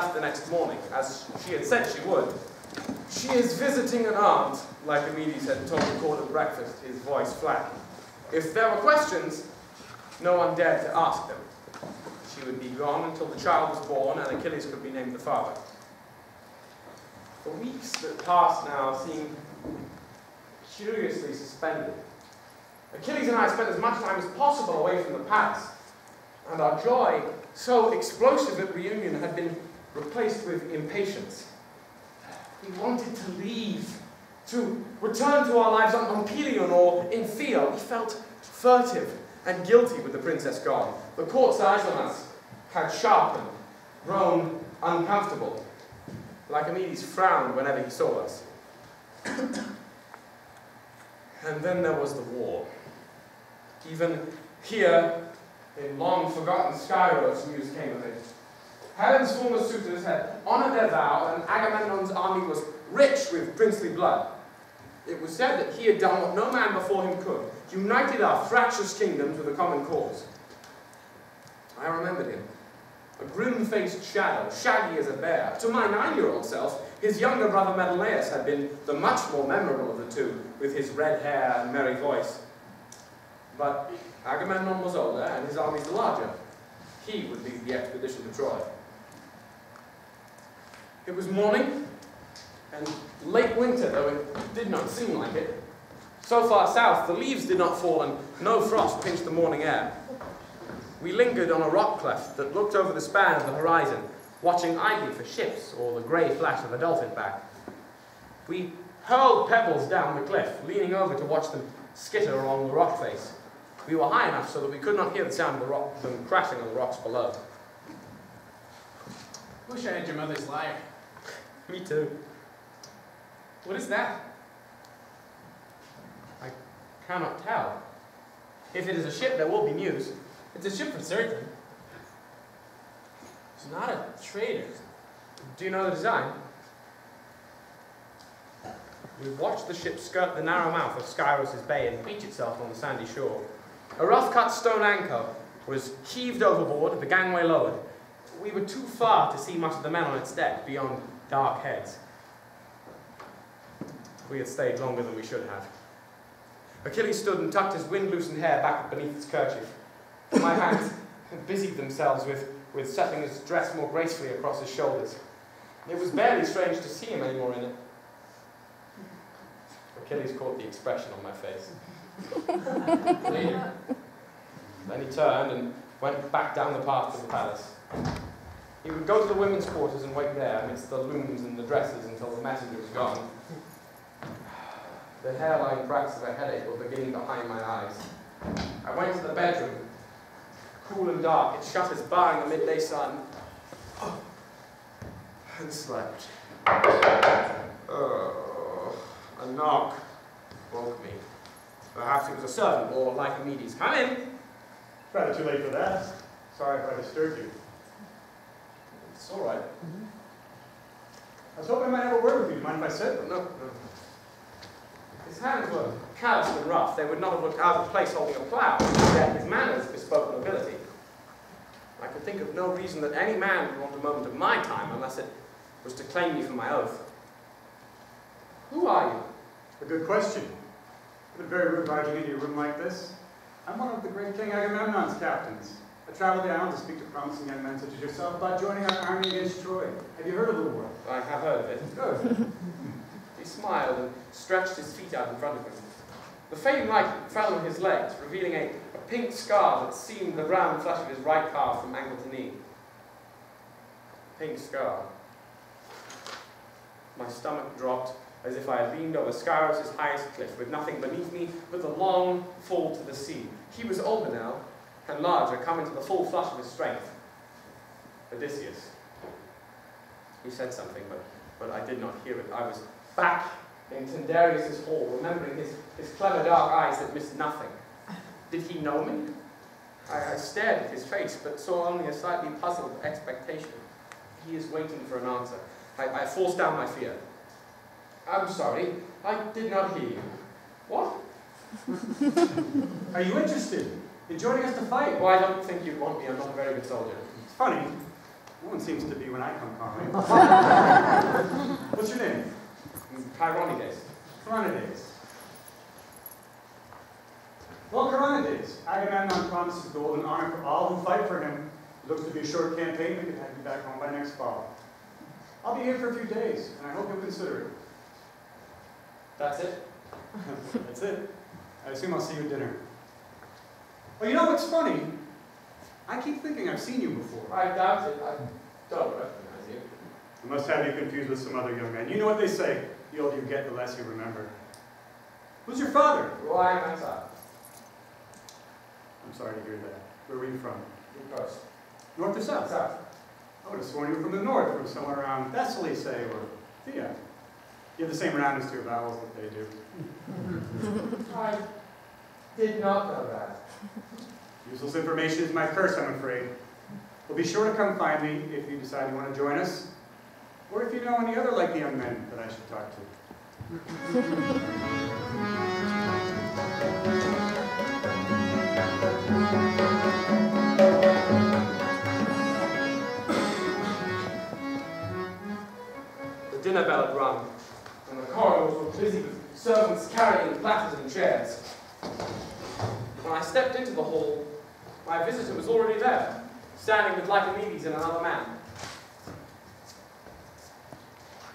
left the next morning, as she had said she would. "She is visiting an aunt," like Achilles had told the court at breakfast, his voice flat. If there were questions, no one dared to ask them. She would be gone until the child was born and Achilles could be named the father. The weeks that passed now seemed curiously suspended. Achilles and I spent as much time as possible away from the palace, and our joy, so explosive at reunion, had been replaced with impatience. We wanted to leave, to return to our lives on Pelion or in Theo. We felt furtive and guilty with the princess gone. The court's eyes on us had sharpened, grown uncomfortable. Lycomedes frowned whenever he saw us. And then there was the war. Even here, in long-forgotten Skyros, news came of it. Helen's former suitors had honored their vow, and Agamemnon's army was rich with princely blood. It was said that he had done what no man before him could, united our fractious kingdoms with a common cause. I remembered him, a grim-faced shadow, shaggy as a bear. To my 9-year-old self, his younger brother Menelaus had been the much more memorable of the two, with his red hair and merry voice. But Agamemnon was older, and his army the larger. He would lead the expedition to Troy. It was morning, and late winter, though it did not seem like it. So far south, the leaves did not fall, and no frost pinched the morning air. We lingered on a rock cleft that looked over the span of the horizon, watching idly for ships or the grey flash of a dolphin back. We hurled pebbles down the cliff, leaning over to watch them skitter along the rock face. We were high enough so that we could not hear the sound of them crashing on the rocks below. Wish I had your mother's lyre. Me too. What is that? I cannot tell. If it is a ship, there will be news. It's a ship for certain. It's not a trader. Do you know the design? We watched the ship skirt the narrow mouth of Skyros' bay and beach itself on the sandy shore. A rough-cut stone anchor was heaved overboard, the gangway lowered. We were too far to see much of the men on its deck beyond dark heads. We had stayed longer than we should have. Achilles stood and tucked his wind-loosened hair back beneath his kerchief. My hands busied themselves with settling his dress more gracefully across his shoulders. It was barely strange to see him anymore in it. Achilles caught the expression on my face. Later. Then he turned and went back down the path to the palace. He would go to the women's quarters and wait there amidst the looms and the dresses until the messenger was gone. The hairline cracks of a headache were beginning behind my eyes. I went to the bedroom. Cool and dark, its shutters barring the midday sun, and slept. A knock woke me. Perhaps it was a servant, or Lycomedes. "Come in." It's rather too late for that. Sorry if I disturbed you. It's all right. I was hoping I might have a word with you. Do you mind if I sit? No. His hands were calloused and rough. They would not have looked out of place holding a plough, yet his manners bespoke nobility. I could think of no reason that any man would want a moment of my time unless it was to claim me for my oath. Who are you? A good question. But very rude barging into your room like this. I'm one of the great King Agamemnon's captains. I traveled the island to speak to promising young men such as yourself about joining our army against Troy. Have you heard of the war? I have heard of it. Good. He smiled and stretched his feet out in front of him. The fading light fell on his legs, revealing a pink scar that seamed the brown flesh of his right calf from ankle to knee. Pink scar. My stomach dropped as if I had leaned over Skyros' highest cliff, with nothing beneath me but the long fall to the sea. He was older now, and larger, coming to the full flush of his strength. Odysseus. He said something, but I did not hear it. I was back in Tyndareus' hall, remembering his clever dark eyes that missed nothing. Did he know me? I stared at his face, but saw only a slightly puzzled expectation. He is waiting for an answer. I forced down my fear. "I'm sorry, I did not hear you." "What?" Are you interested in joining us to fight? Well, I don't think you'd want me. I'm not a very good soldier. It's funny. No one seems to be when I come calling. What's your name? Chironides. Chironides. Well, Chironides, Agamemnon promises gold and honor for all who fight for him. It looks to be a short campaign. We could have you back home by next fall. I'll be here for a few days, and I hope you'll consider it. That's it? That's it. I assume I'll see you at dinner. Oh, you know what's funny? I keep thinking I've seen you before. I doubt it. I don't recognize you. I must have you confused with some other young man. You know what they say, the older you get, the less you remember. Who's your father? Well, I am outside. I'm sorry to hear that. Where were you from? You first. North or south? South. I would have sworn you were from the north, from somewhere around Thessaly, say, or Thea. You have the same roundness to your vowels that they do. I did not know that. Useless information is my curse, I'm afraid. Well, be sure to come find me if you decide you want to join us, or if you know any other likely young men that I should talk to. The dinner bell had rung, and the corridors were busy with servants carrying platters and chairs. When I stepped into the hall, my visitor was already there, standing with Lycomedes and another man.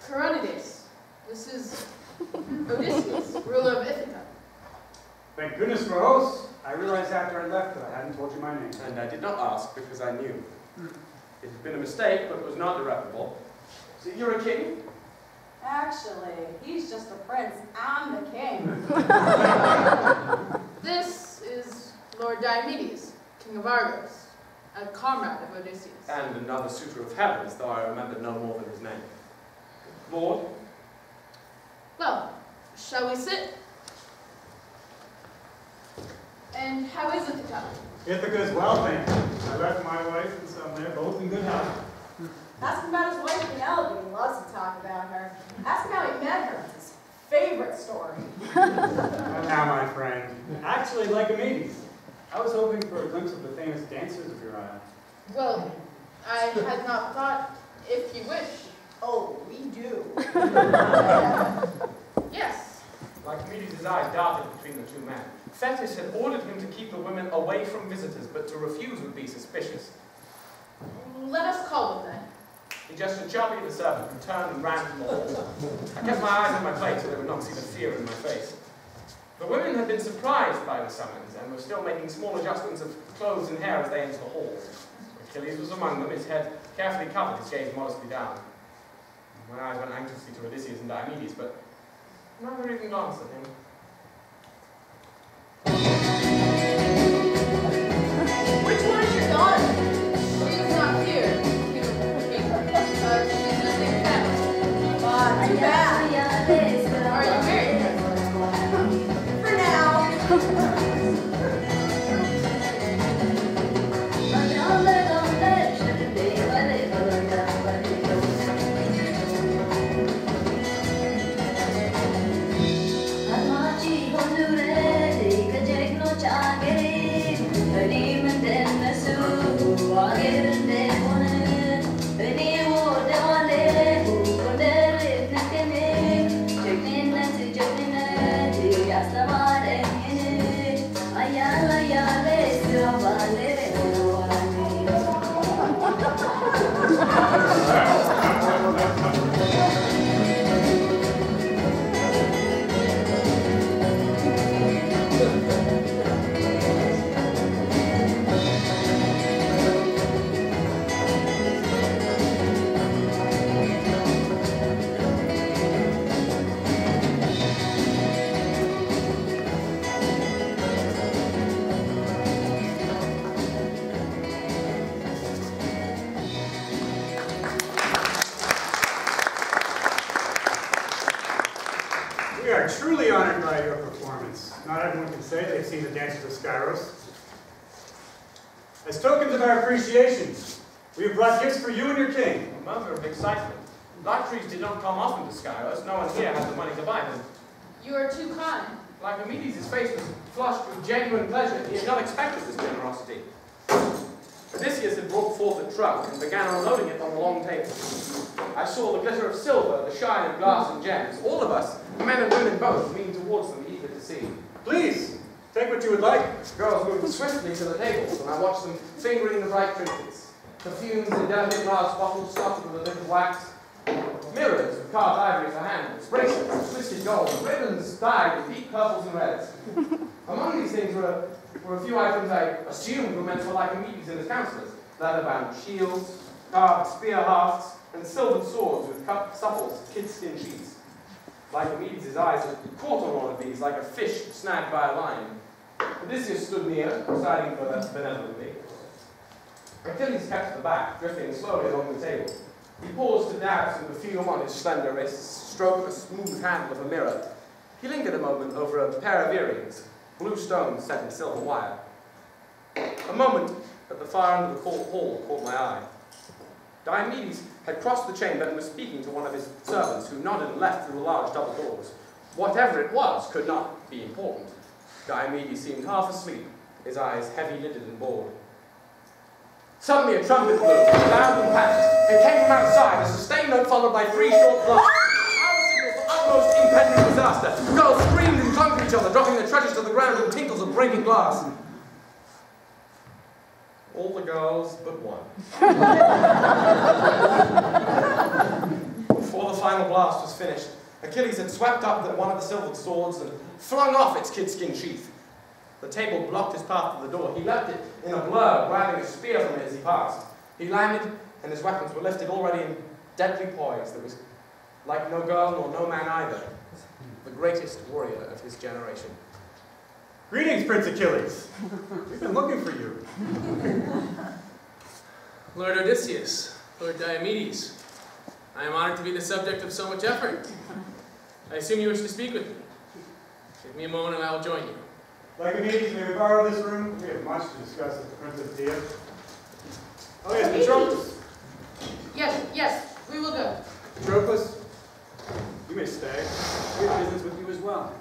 Chironides, this is Odysseus, ruler of Ithaca. Thank goodness for hosts. I realized after I left that I hadn't told you my name. And I did not ask because I knew. It had been a mistake, but it was not irreparable. So you're a king? Actually, he's just a prince. I'm the king. This is Lord Diomedes, king of Argos, a comrade of Odysseus. And another suitor of Helen's, though I remembered no more than his name. Lord? Well, shall we sit? And how is Ithaca? Ithaca is well, thank you. I left my wife and son there, both in good health. Ask him about his wife Penelope. He loves to talk about her. Ask him how he met her. It's his favorite story. Now, my friend, actually, Lycomedes, I was hoping for a glimpse of the famous dancers of your isle. Well, I had not thought, if you wish. Oh, we do. Yes. Lycomedes' eye darted between the two men. Thetis had ordered him to keep the women away from visitors, but to refuse would be suspicious. Let us call them then. He gestured sharply at the servant, who turned and ran from the hall. I kept my eyes on my plate so they would not see the fear in my face. The women had been surprised by the summons, and were still making small adjustments of clothes and hair as they entered the hall. Achilles was among them, his head carefully covered, his gaze modestly down. My eyes went anxiously to Odysseus and Diomedes, but neither even glanced at him. Which one is your daughter? She is not here. She's visiting family. Too bad. Are you married? For now. We are truly honored by your performance. Not everyone can say they've seen the dances of Skyros. As tokens of our appreciation, we have brought gifts for you and your king. A murmur of excitement. Luxuries did not come often to Skyros. No one here had the money to buy them. You are too kind. Lycomedes' face was flushed with genuine pleasure. He had not expected this generosity. Odysseus had brought forth a trunk and began unloading it on the long table. I saw the glitter of silver, the shine of glass and gems. All of us, men and women both, leaned towards them, eager to see. Please, take what you would like. Girls moved swiftly to the tables, and I watched them fingering the bright trinkets. Perfumes in delicate glass bottles stuffed with a little wax. Mirrors with carved ivory for handles, bracelets of twisted gold, ribbons dyed with deep purples and reds. Among these things were a few items I assumed were meant for Lycomedes and his counselors. Leather-bound shields, carved spear hafts, and silvered swords with cut supples, kid-skin sheaths. Lycomedes' eyes had caught on one of these like a fish snagged by a line. Odysseus stood near, presiding benevolently. Achilles kept to the back, drifting slowly along the table. He paused to dab some perfume on his slender wrist, stroke a smooth handle of a mirror. He lingered a moment over a pair of earrings, blue stones set in silver wire. A moment at the far end of the hall caught my eye. Diomedes had crossed the chamber and was speaking to one of his servants, who nodded and left through the large double doors. Whatever it was could not be important. Diomedes seemed half asleep, his eyes heavy-lidded and bored. Suddenly a trumpet blew, loud and passionate. It came from outside, a sustained note followed by 3 short blasts. Power signals for utmost impending disaster. Girls screamed and clung to each other, dropping their treasures to the ground in tinkles of breaking glass. All the girls but one. Before the final blast was finished, Achilles had swept up one of the silvered swords and flung off its kid-skin sheath. The table blocked his path to the door. He left it in a blur, grabbing a spear from it as he passed. He landed, and his weapons were lifted already in deadly poise that was like no girl nor no man either, the greatest warrior of his generation. Greetings, Prince Achilles. We've been looking for you. Lord Odysseus, Lord Diomedes, I am honored to be the subject of so much effort. I assume you wish to speak with me. Give me a moment and I will join you. Lycomedes, may we borrow this room? We have much to discuss with the Prince of Dia. Oh yes, Patroclus. Yes, we will go. Patroclus, you may stay. We have business with you as well.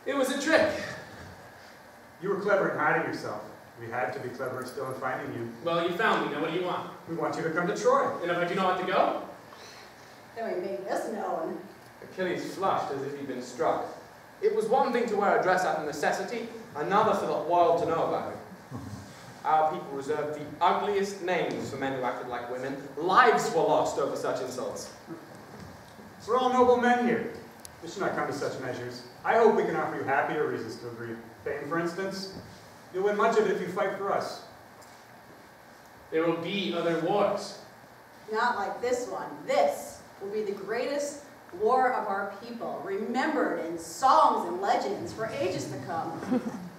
It was a trick. You were clever in hiding yourself. We had to be clever still in finding you. Well, you found me. Now what do you want? We want you to come to Troy. And if I do not want to go? Then we make this known. Achilles flushed as if he'd been struck. It was one thing to wear a dress out of necessity, another for the world to know about it. Our people reserved the ugliest names for men who acted like women. Lives were lost over such insults. We're all noble men here. We should not come to such measures. I hope we can offer you happier reasons to agree. Fame, for instance. You'll win much of it if you fight for us. There will be other wars. Not like this one. This will be the greatest war of our people, remembered in songs and legends for ages to come.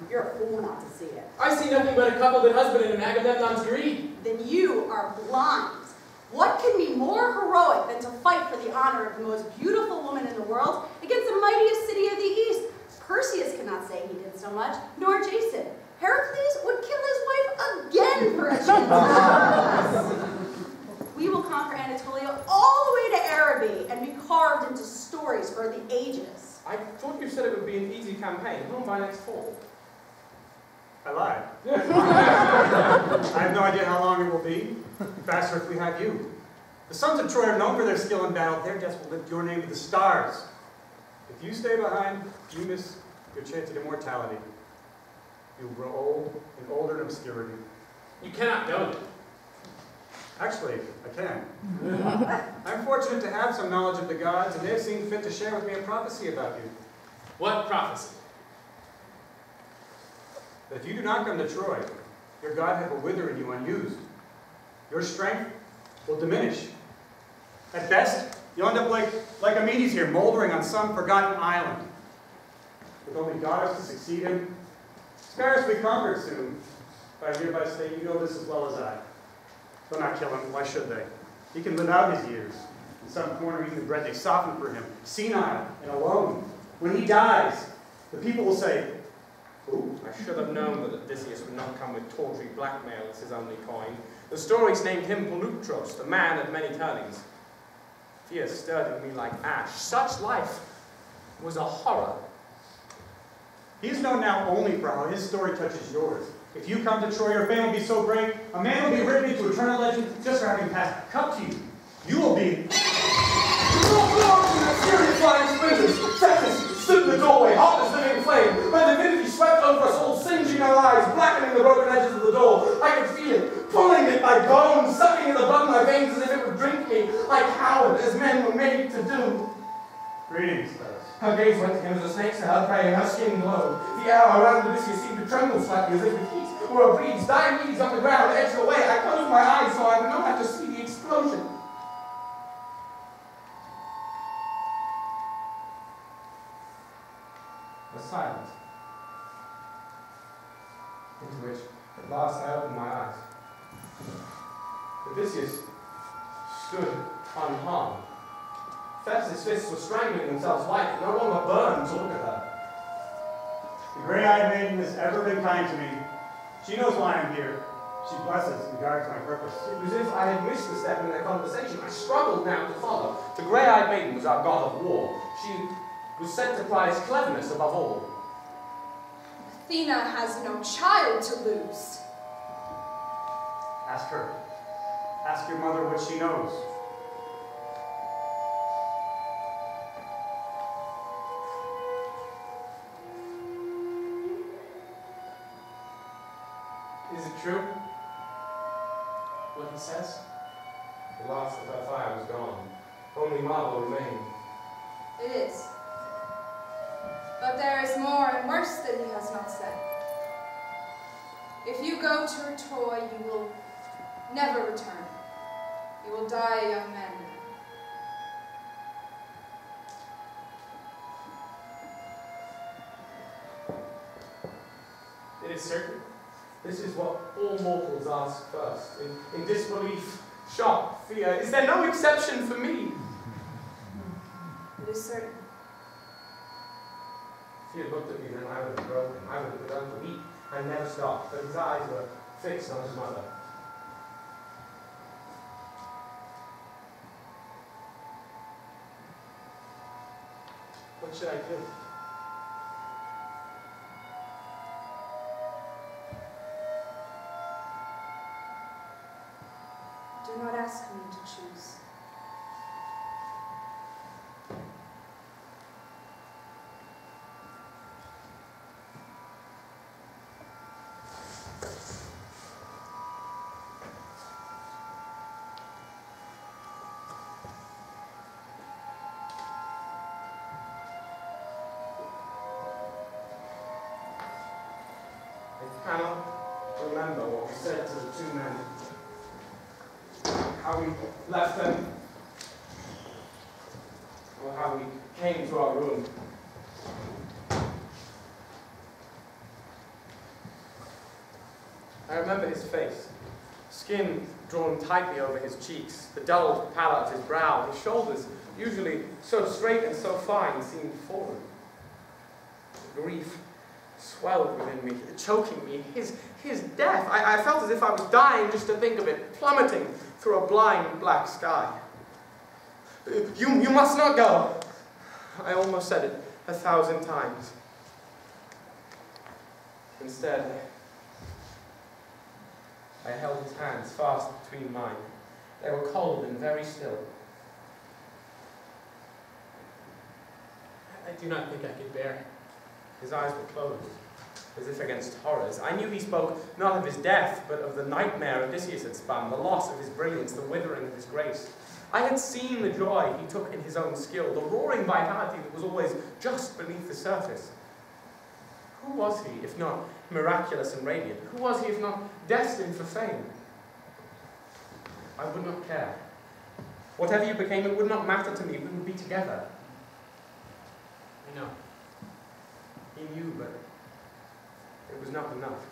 You're a fool not to see it. I see nothing but a coupled husband in Agamemnon's greed. Then you are blind. What can be more heroic than to fight for the honor of the most beautiful woman in the world against the mightiest city of the East? Perseus cannot say he did so much, nor Jason. Heracles would kill his wife again for a chance. We will conquer Anatolia all the way to Araby and be carved into stories for the ages. I thought you said it would be an easy campaign, home by next fall. I lied. I have no idea how long it will be. Faster if we have you. The sons of Troy are known for their skill in battle. Their deaths will lift your name to the stars. If you stay behind, you miss your chance at immortality. You'll grow old and older in obscurity. You cannot know that. Actually, I can. I'm fortunate to have some knowledge of the gods, and they have seen fit to share with me a prophecy about you. What prophecy? That if you do not come to Troy, your godhead will wither in you unused. Your strength will diminish. At best, you'll end up like Lycomedes here, moldering on some forgotten island, with only daughters to succeed him. Sparus will be conquered soon, but I hereby say you know this as well as I. They'll not kill him. Why should they? He can live out his years. in some corner eating the bread they softened for him, senile and alone. When he dies, the people will say, "Who?" I should have known that Odysseus would not come with tawdry blackmail as his only coin. The stories named him Polutros, the man of many turnings. Fear stirred in me like ash. Such life was a horror. He is known now only for how his story touches yours. If you come to Troy, your fame will be so great, a man will be written into eternal legend just for having passed a cup to you. You will be... Furious flying splinters, Texas stood in the doorway, hot as living flame. My divinity swept over us all, singeing our eyes, blackening the broken edges of the door. I could feel it, pulling at my bones, sucking at the blood in my veins as if it would drink me, like Howard, as men were made to do. Greetings, fellas. Her gaze went to him as a snake's to her prey, and her skin glowed. The air around Odysseus seemed to tremble slightly as if with heat. We were breeze, Diomedes on the ground, edged away. I closed my eyes so I would not have to see the explosion. A silence, into which at last I opened my eyes. Odysseus stood unharmed. Thetis' fists were strangling themselves white, no longer burned to look at her. The gray-eyed maiden has ever been kind to me. She knows why I'm here. She blesses and guards my purpose. It was as if I had missed a step in their conversation. I struggled now to follow. The grey-eyed maiden was our god of war. She was said to prize cleverness above all. Athena has no child to lose. Ask her. Ask your mother what she knows. Is it true? What he says? The last of her fire was gone. Only marble remained. It is. But there is more and worse that he has not said. If you go to Troy, you will never return. You will die a young man. It is certain. This is what all mortals ask first. In disbelief, shock, fear. Is there no exception for me? It is certain. If he had looked at me then, I would have broken. I would have begun to weep and never stopped. But his eyes were fixed on his mother. What should I do? Do not ask me to choose. I cannot remember what we said to the two men. How we left them, or how we came to our room. I remember his face, skin drawn tightly over his cheeks, the dulled pallor of his brow, his shoulders, usually so straight and so fine, seemed fallen. The grief swelled within me, choking me. His death. I felt as if I was dying just to think of it, plummeting through a blind black sky. You must not go. I almost said it 1,000 times. Instead, I held his hands fast between mine. They were cold and very still. I do not think I could bear it. His eyes were closed, as if against horrors. I knew he spoke not of his death, but of the nightmare Odysseus had spun, the loss of his brilliance, the withering of his grace. I had seen the joy he took in his own skill, the roaring vitality that was always just beneath the surface. Who was he, if not miraculous and radiant? Who was he, if not destined for fame? I would not care. Whatever you became, it would not matter to me. We would be together. I know. He knew, but it was not enough.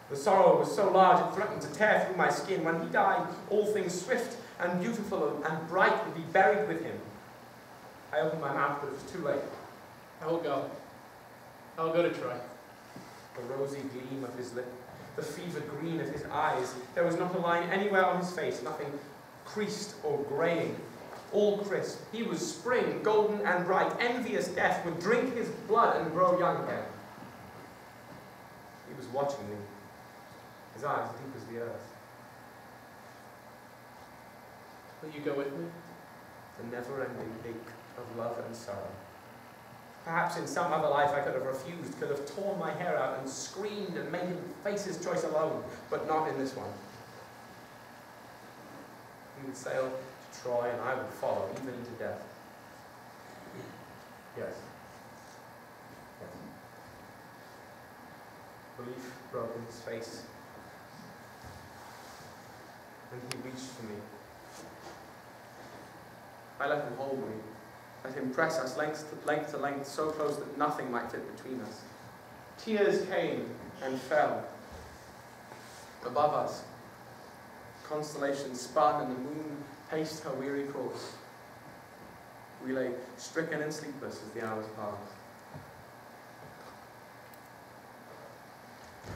The sorrow was so large it threatened to tear through my skin. When he died, all things swift and beautiful and bright would be buried with him. I opened my mouth, but it was too late. I will go. I will go to Troy. The rosy gleam of his lip, the fever green of his eyes. There was not a line anywhere on his face, nothing creased or graying. All crisp. He was spring, golden and bright. Envious death would drink his blood and grow young again. He was watching me, his eyes deep as the earth. Will you go with me? The never-ending ache of love and sorrow. Perhaps in some other life I could have refused, could have torn my hair out and screamed and made him face his choice alone, but not in this one. He would sail to Troy and I would follow, even into death. Yes. Yes. Relief broke in his face, and he reached for me. I let him hold me, let him press us length to length, so close that nothing might fit between us. Tears came and fell. Above us, constellations spun and the moon paced her weary course. We lay stricken and sleepless as the hours passed.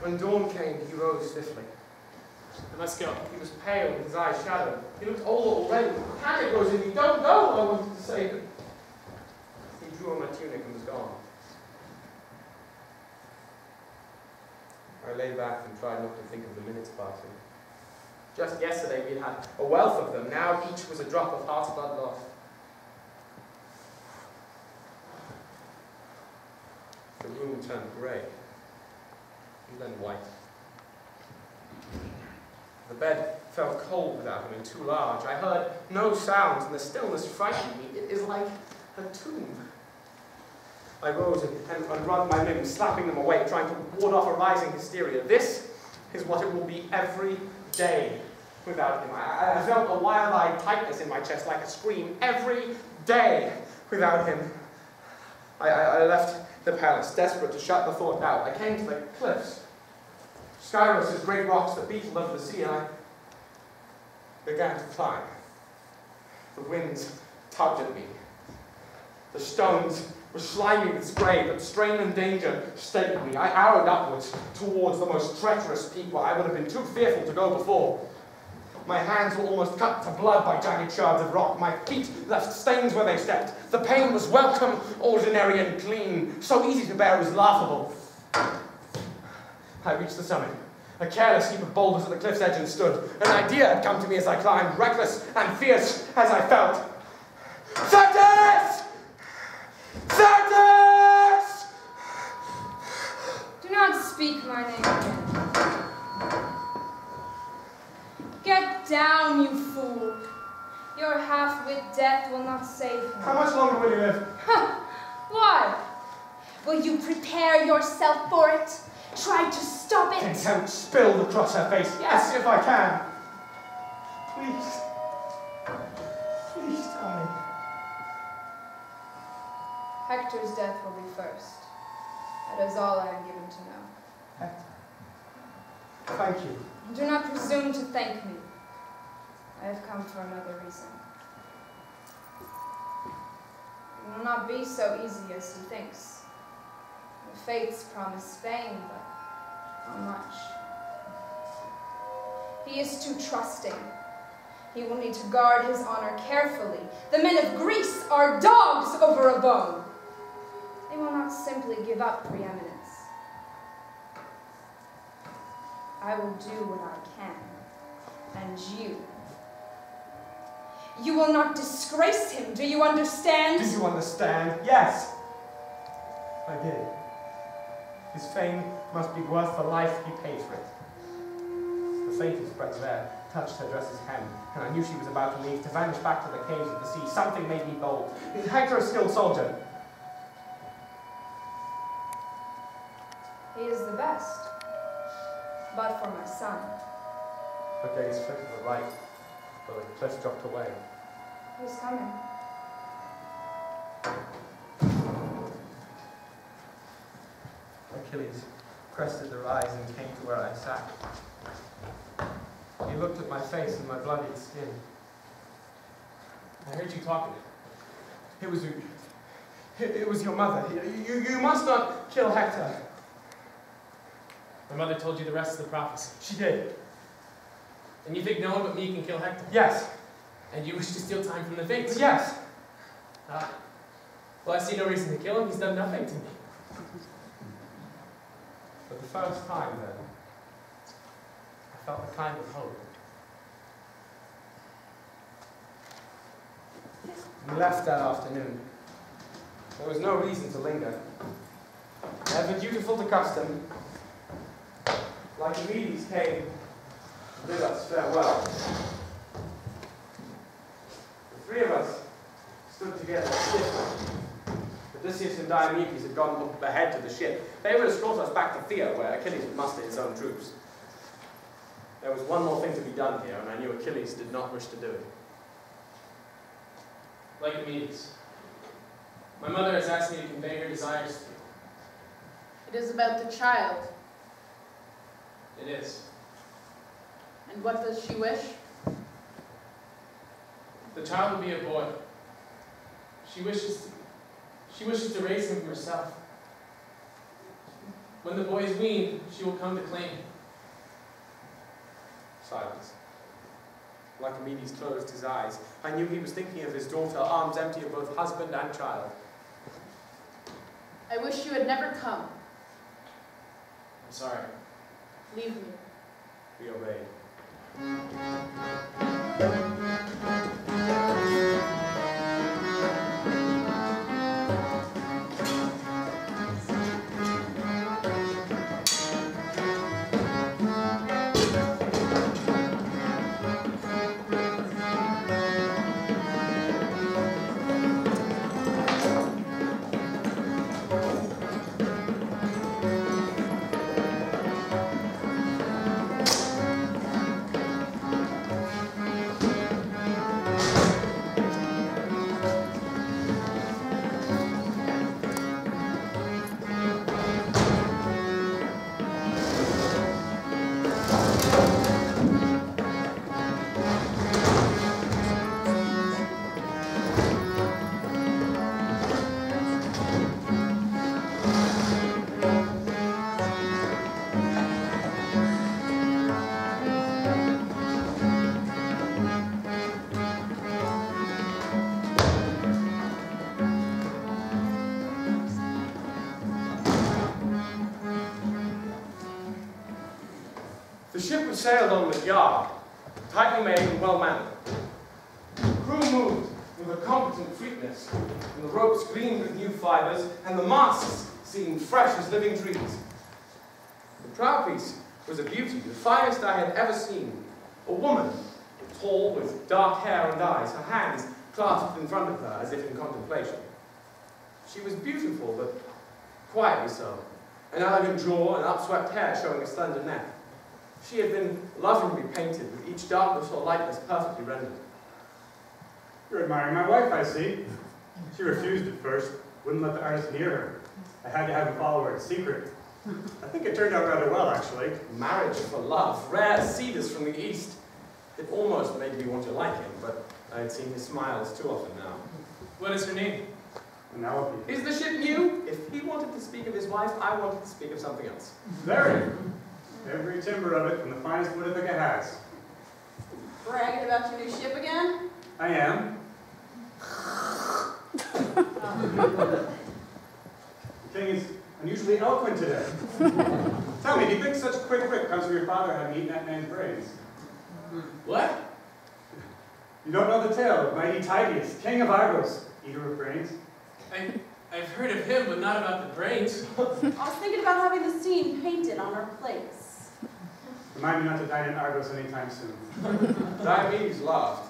When dawn came, he rose stiffly. I must go. He was pale, his eyes shadowed. He looked old already. Panic rose in me. Don't go, I wanted to say. He drew on my tunic and was gone. I lay back and tried not to think of the minutes passing. Just yesterday we had a wealth of them. Now each was a drop of heart's blood lost. The room turned grey, and then white. The bed felt cold without him and too large. I heard no sounds, and the stillness frightened me. It is like a tomb. I rose and wrung my limbs, slapping them awake, trying to ward off a rising hysteria. This is what it will be every day without him. I felt a wild-eyed tightness in my chest, like a scream, every day without him. I left the palace, desperate to shut the thought out. I came to the cliffs. Skyros' great rocks that beetled over the sea, and I began to climb. The winds tugged at me. The stones were slimy with spray, but strain and danger stayed me. I arrowed upwards towards the most treacherous peak where I would have been too fearful to go before. My hands were almost cut to blood by jagged shards of rock. My feet left stains where they stepped. The pain was welcome, ordinary and clean. So easy to bear it was laughable. I reached the summit. A careless heap of boulders at the cliff's edge and stood. An idea had come to me as I climbed, reckless and fierce as I felt. Certes! Certes! Do not speak my name again. Get down, you fool. Your half-wit death will not save him. How much longer will you live? Why? Will you prepare yourself for it? Try to stop it? Contempt spilled across her face. Yes, if I can. Please. Please tell me. Hector's death will be first. That is all I am given to know. Hector. Thank you. Do not presume to thank me. I have come for another reason. It will not be so easy as he thinks. The fates promise Spain, but how much? He is too trusting. He will need to guard his honor carefully. The men of Greece are dogs over a bone. They will not simply give up preeminence. I will do what I can. And you will not disgrace him, do you understand? Do you understand? Yes. I did. His fame must be worth the life he paid for it. The faintest breath of air touched her dress's hem, and I knew she was about to leave, to vanish back to the caves of the sea. Something made me bold. Is Hector a skilled soldier? He is the best. But for my son. Her gaze flicked to the right, but the cliff dropped away. He's coming. Achilles crested the rise and came to where I sat. He looked at my face and my bloodied skin. I heard you talking. It was your mother. You must not kill Hector. My mother told you the rest of the prophecy. She did. And you think no one but me can kill Hector? Yes. And you wish to steal time from the Fates? Yes. Well, I see no reason to kill him. He's done nothing to me. For the first time, then, I felt a kind of hope. We left that afternoon. There was no reason to linger. Ever dutiful to custom, like Achilles came to bid us farewell. The three of us stood together stiffly. Odysseus and Diomedes had gone ahead to the ship. They would escort us back to Thea, where Achilles would muster his own troops. There was one more thing to be done here, and I knew Achilles did not wish to do it. Like Achilles, my mother has asked me to convey her desires to you. It is about the child. It is. And what does she wish? The child will be a boy. She wishes to raise him herself. When the boy is weaned, she will come to claim him. Silence. Lycomedes closed his eyes. I knew he was thinking of his daughter, arms empty of both husband and child. I wish you had never come. I'm sorry. Leave me. We obeyed. The ship was sailed on with yard, tightly made and well-manned. The crew moved with a competent fleetness, and the ropes gleamed with new fibers, and the masts seemed fresh as living trees. The prow-piece was a beauty, the finest I had ever seen. A woman, tall, with dark hair and eyes, her hands clasped in front of her as if in contemplation. She was beautiful, but quietly so, an elegant jaw and upswept hair showing a slender neck. She had been lovingly painted, with each darkness or lightness perfectly rendered. You're admiring my wife, I see. She refused at first, wouldn't let the artist near her. I had to have him follow her in secret. I think it turned out rather well, actually. Marriage for love, rare as cedars from the east. It almost made me want to like him, but I had seen his smiles too often now. What is her name? Penelope. Is the ship new? If he wanted to speak of his wife, I wanted to speak of something else. Very. Every timber of it from the finest wood Ithaca has. Bragging about your new ship again? I am. The king is unusually eloquent today. Tell me, do you think such quick wit comes from your father having eaten that man's brains? What? You don't know the tale of mighty Tydeus, king of Argos, eater of brains? I've heard of him, but not about the brains. I was thinking about having the scene painted on our plates. Remind me not to dine in Argos anytime soon. Diomedes laughed.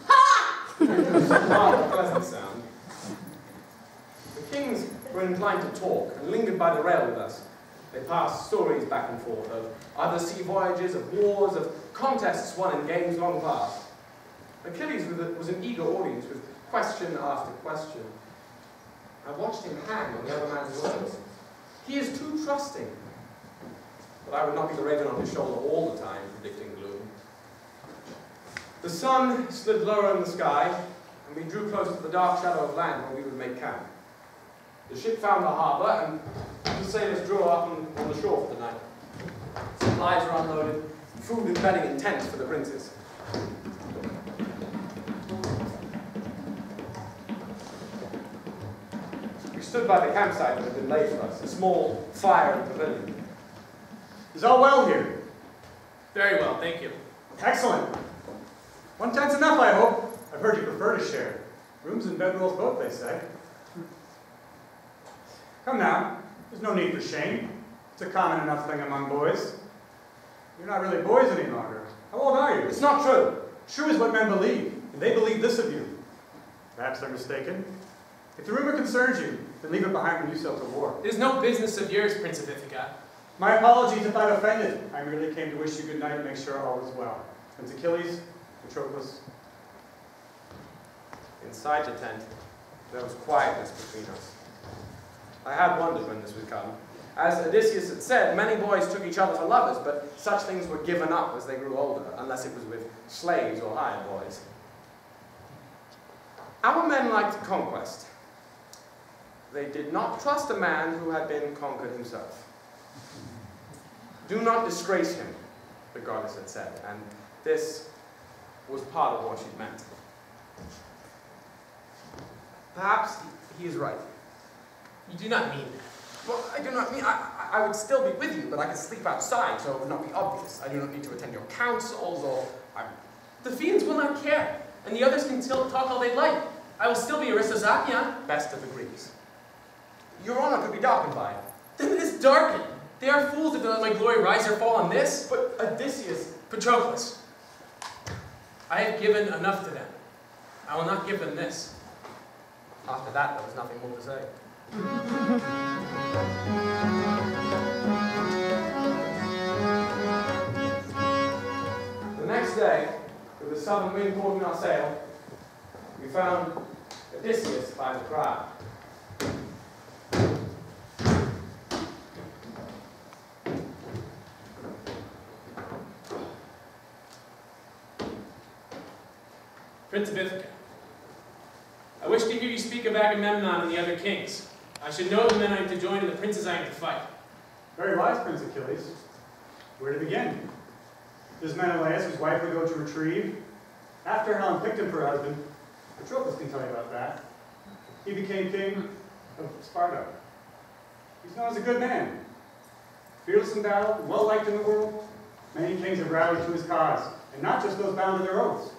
Ha! A pleasant sound. The kings were inclined to talk and lingered by the rail with us. They passed stories back and forth of other sea voyages, of wars, of contests won in games long past. Achilles was an eager audience with question after question. I watched him hang on the other man's words. He is too trusting. But I would not be the raven on his shoulder all the time, predicting gloom. The sun slid lower in the sky, and we drew close to the dark shadow of land where we would make camp. The ship found the harbour, and the sailors drew up on the shore for the night. Supplies were unloaded, food and bedding in tents for the princes. We stood by the campsite that had been laid for us, a small fire in the pavilion. Is all well here? Very well, thank you. Excellent. One tent's enough, I hope. I've heard you prefer to share. Rooms and bedrolls both, they say. Come now, there's no need for shame. It's a common enough thing among boys. You're not really boys any longer. How old are you? It's not true. True is what men believe, and they believe this of you. Perhaps they're mistaken. If the rumor concerns you, then leave it behind when you sail to war. It is no business of yours, Prince of Ithaca. My apologies if I've offended. I merely came to wish you good night and make sure all is well. Prince Achilles, Patroclus. Inside the tent, there was quietness between us. I had wondered when this would come. As Odysseus had said, many boys took each other for lovers, but such things were given up as they grew older, unless it was with slaves or hired boys. Our men liked conquest. They did not trust a man who had been conquered himself. Do not disgrace him, the goddess had said, and this was part of what she meant. Perhaps he is right. You do not mean that. Well, I do not mean, I would still be with you, but I could sleep outside, so it would not be obvious. I do not need to attend your councils, or The Phoenicians will not care, and the others can still talk all they like. I will still be Aristozachion. best of the Greeks. Your honor could be darkened by it. Then it is darkened. They are fools if they let my glory rise or fall on this. But Odysseus, Patroclus, I have given enough to them. I will not give them this. after that, there was nothing more to say. The next day, with the southern wind causing our sail, we found Odysseus by the crowd. Prince of Ithaca, I wish to hear you speak of Agamemnon and the other kings. I should know the men I am to join and the princes I am to fight. Very wise, Prince Achilles. Where to begin? Does Menelaus, whose wife we go to retrieve? After Helen picked him for a husband, Patroclus can tell you about that. He became king of Sparta. He's known as a good man. Fearless in battle, well-liked in the world. Many kings have rallied to his cause, and not just those bound to their oaths.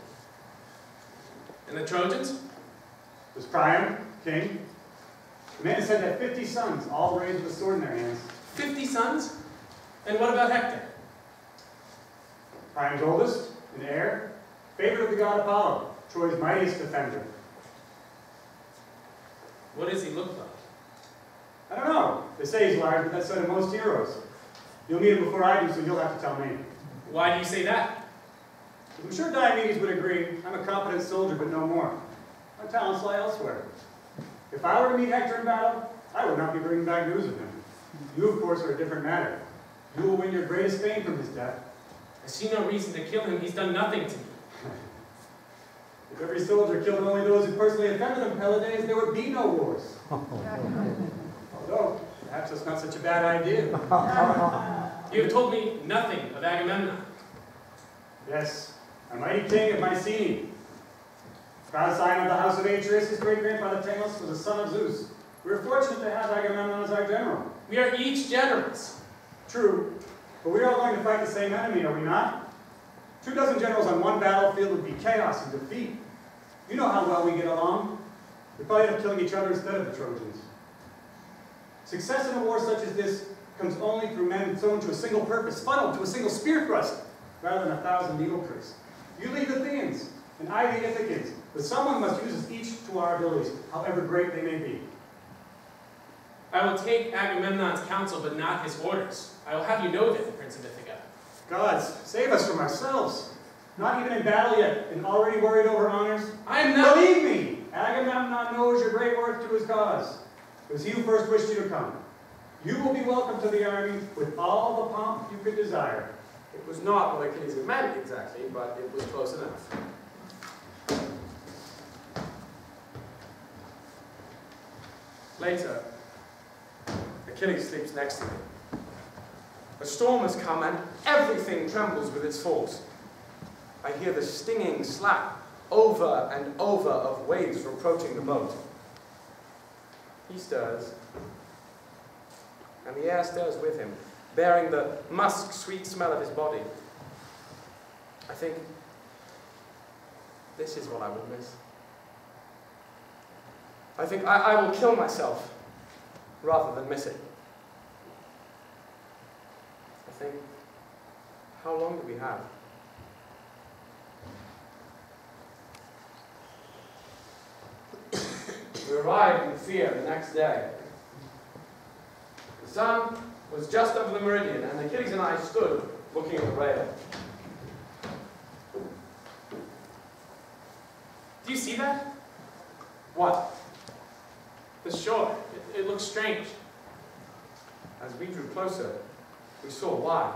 And the Trojans? There's Priam, king. The man said that 50 sons, all raised with a sword in their hands. 50 sons? And what about Hector? Priam's oldest, and heir, favorite of the god Apollo, Troy's mightiest defender. What does he look like? I don't know. They say he's large, but that's said of most heroes. You'll meet him before I do, so you'll have to tell me. Why do you say that? I'm sure Diomedes would agree. I'm a competent soldier, but no more. My talents lie elsewhere. If I were to meet Hector in battle, I would not be bringing back news of him. You, of course, are a different matter. You will win your greatest fame from his death. I see no reason to kill him. He's done nothing to me. If every soldier killed only those who personally offended him, Pelides, there would be no wars. Although, perhaps that's not such a bad idea. You have told me nothing of Agamemnon. Yes, a mighty king of Mycenae. Proud scion of the house of Atreus, his great-grandfather Tamos was a son of Zeus. We are fortunate to have Agamemnon as our general. We are each generals. True, but we are all going to fight the same enemy, are we not? 24 generals on one battlefield would be chaos and defeat. You know how well we get along. We probably end up killing each other instead of the Trojans. Success in a war such as this comes only through men sewn to a single purpose, funneled to a single spear thrust, rather than 1,000 needle pricks. You lead the Athenians, and I the Ithacans, but someone must use us each to our abilities, however great they may be. I will take Agamemnon's counsel, but not his orders. I will have you know that, Prince of Ithaca. Gods, save us from ourselves. Not even in battle yet, and already worried over honors. I am not. Believe me, Agamemnon knows your great worth to his cause. It was he who first wished you to come. You will be welcome to the army with all the pomp you could desire. It was not what Achilles had meant exactly, but it was close enough. Later, Achilles sleeps next to me. A storm has come and everything trembles with its force. I hear the stinging slap over and over of waves approaching the boat. He stirs, and the air stirs with him, bearing the musk-sweet smell of his body. I think, this is what I will miss. I think I will kill myself rather than miss it. I think, how long do we have? We arrived in fear the next day. The sun was just over the meridian, and Achilles and I stood looking at the rail. Do you see that? What? The shore. It looks strange. As we drew closer, we saw why.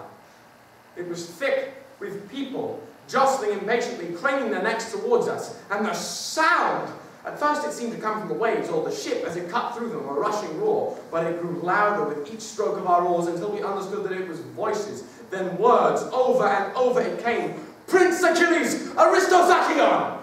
It was thick with people, jostling impatiently, craning their necks towards us, and the sound! At first it seemed to come from the waves or the ship as it cut through them, a rushing roar, but it grew louder with each stroke of our oars until we understood that it was voices, then words. Over and over it came, "Prince Achilles, Aristozachion!"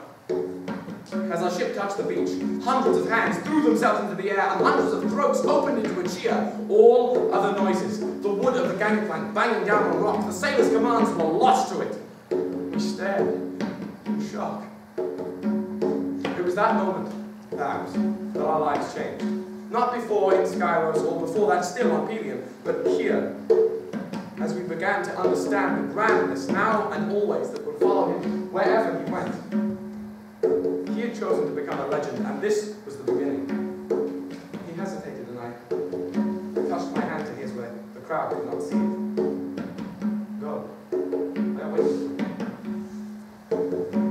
As our ship touched the beach, hundreds of hands threw themselves into the air and hundreds of throats opened into a cheer. All other noises, the wood of the gangplank banging down on rocks, the sailors' commands were lost to it. We stared in shock. It was that moment, perhaps, that our lives changed. Not before in Skyros or before that still on Pelion, but here, as we began to understand the grandness now and always that would follow him wherever he went. He had chosen to become a legend, and this was the beginning. He hesitated, and I touched my hand to his where the crowd could not see it. Go. I waited.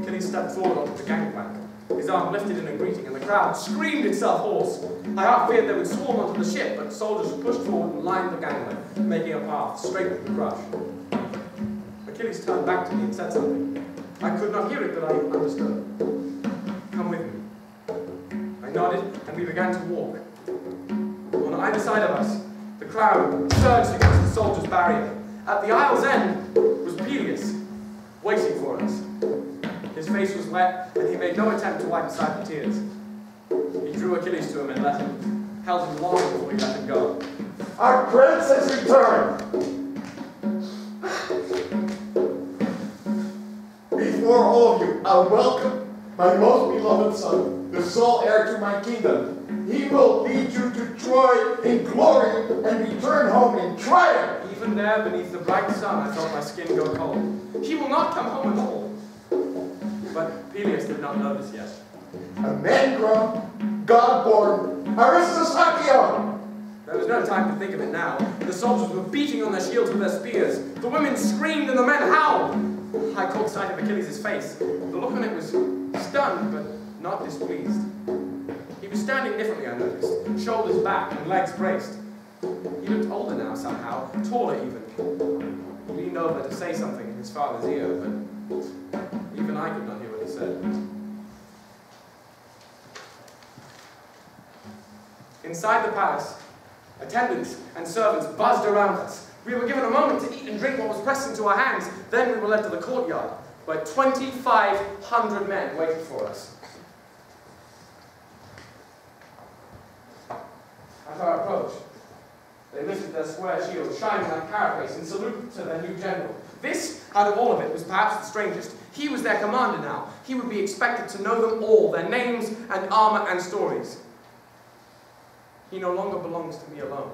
Achilles stepped forward onto the gangplank, his arm lifted in a greeting, and the crowd screamed itself hoarse. I half feared they would swarm onto the ship, but soldiers pushed forward and lined the gangway, making a path straight through the crush. Achilles turned back to me and said something. I could not hear it, but I understood. Come with me. I nodded, and we began to walk. On either side of us, the crowd surged against the soldiers' barrier. At the aisle's end was Peleus, waiting for us. His face was wet, and he made no attempt to wipe aside the tears. He drew Achilles to him and held him long before he let him go. Our prince has returned! Before all of you, I welcome my most beloved son, the sole heir to my kingdom. He will lead you to Troy in glory and return home in triumph. Even there, beneath the bright sun, I felt my skin go cold. He will not come home at all. But Peleus did not know this yet. A man grown, God-born, Aristozachion! There was no time to think of it now. The soldiers were beating on their shields with their spears. The women screamed and the men howled. I caught sight of Achilles' face. The look on it was stunned, but not displeased. He was standing differently, I noticed, shoulders back and legs braced. He looked older now somehow, taller even. He leaned over to say something in his father's ear, but even I could not hear what he said. Inside the palace, attendants and servants buzzed around us. We were given a moment to eat and drink what was pressed into our hands. Then we were led to the courtyard, where 2,500 men waited for us. At our approach, they lifted their square shields, shining like carapace, in salute to their new general. This, out of all of it, was perhaps the strangest. He was their commander now. He would be expected to know them all, their names and armor and stories. He no longer belongs to me alone.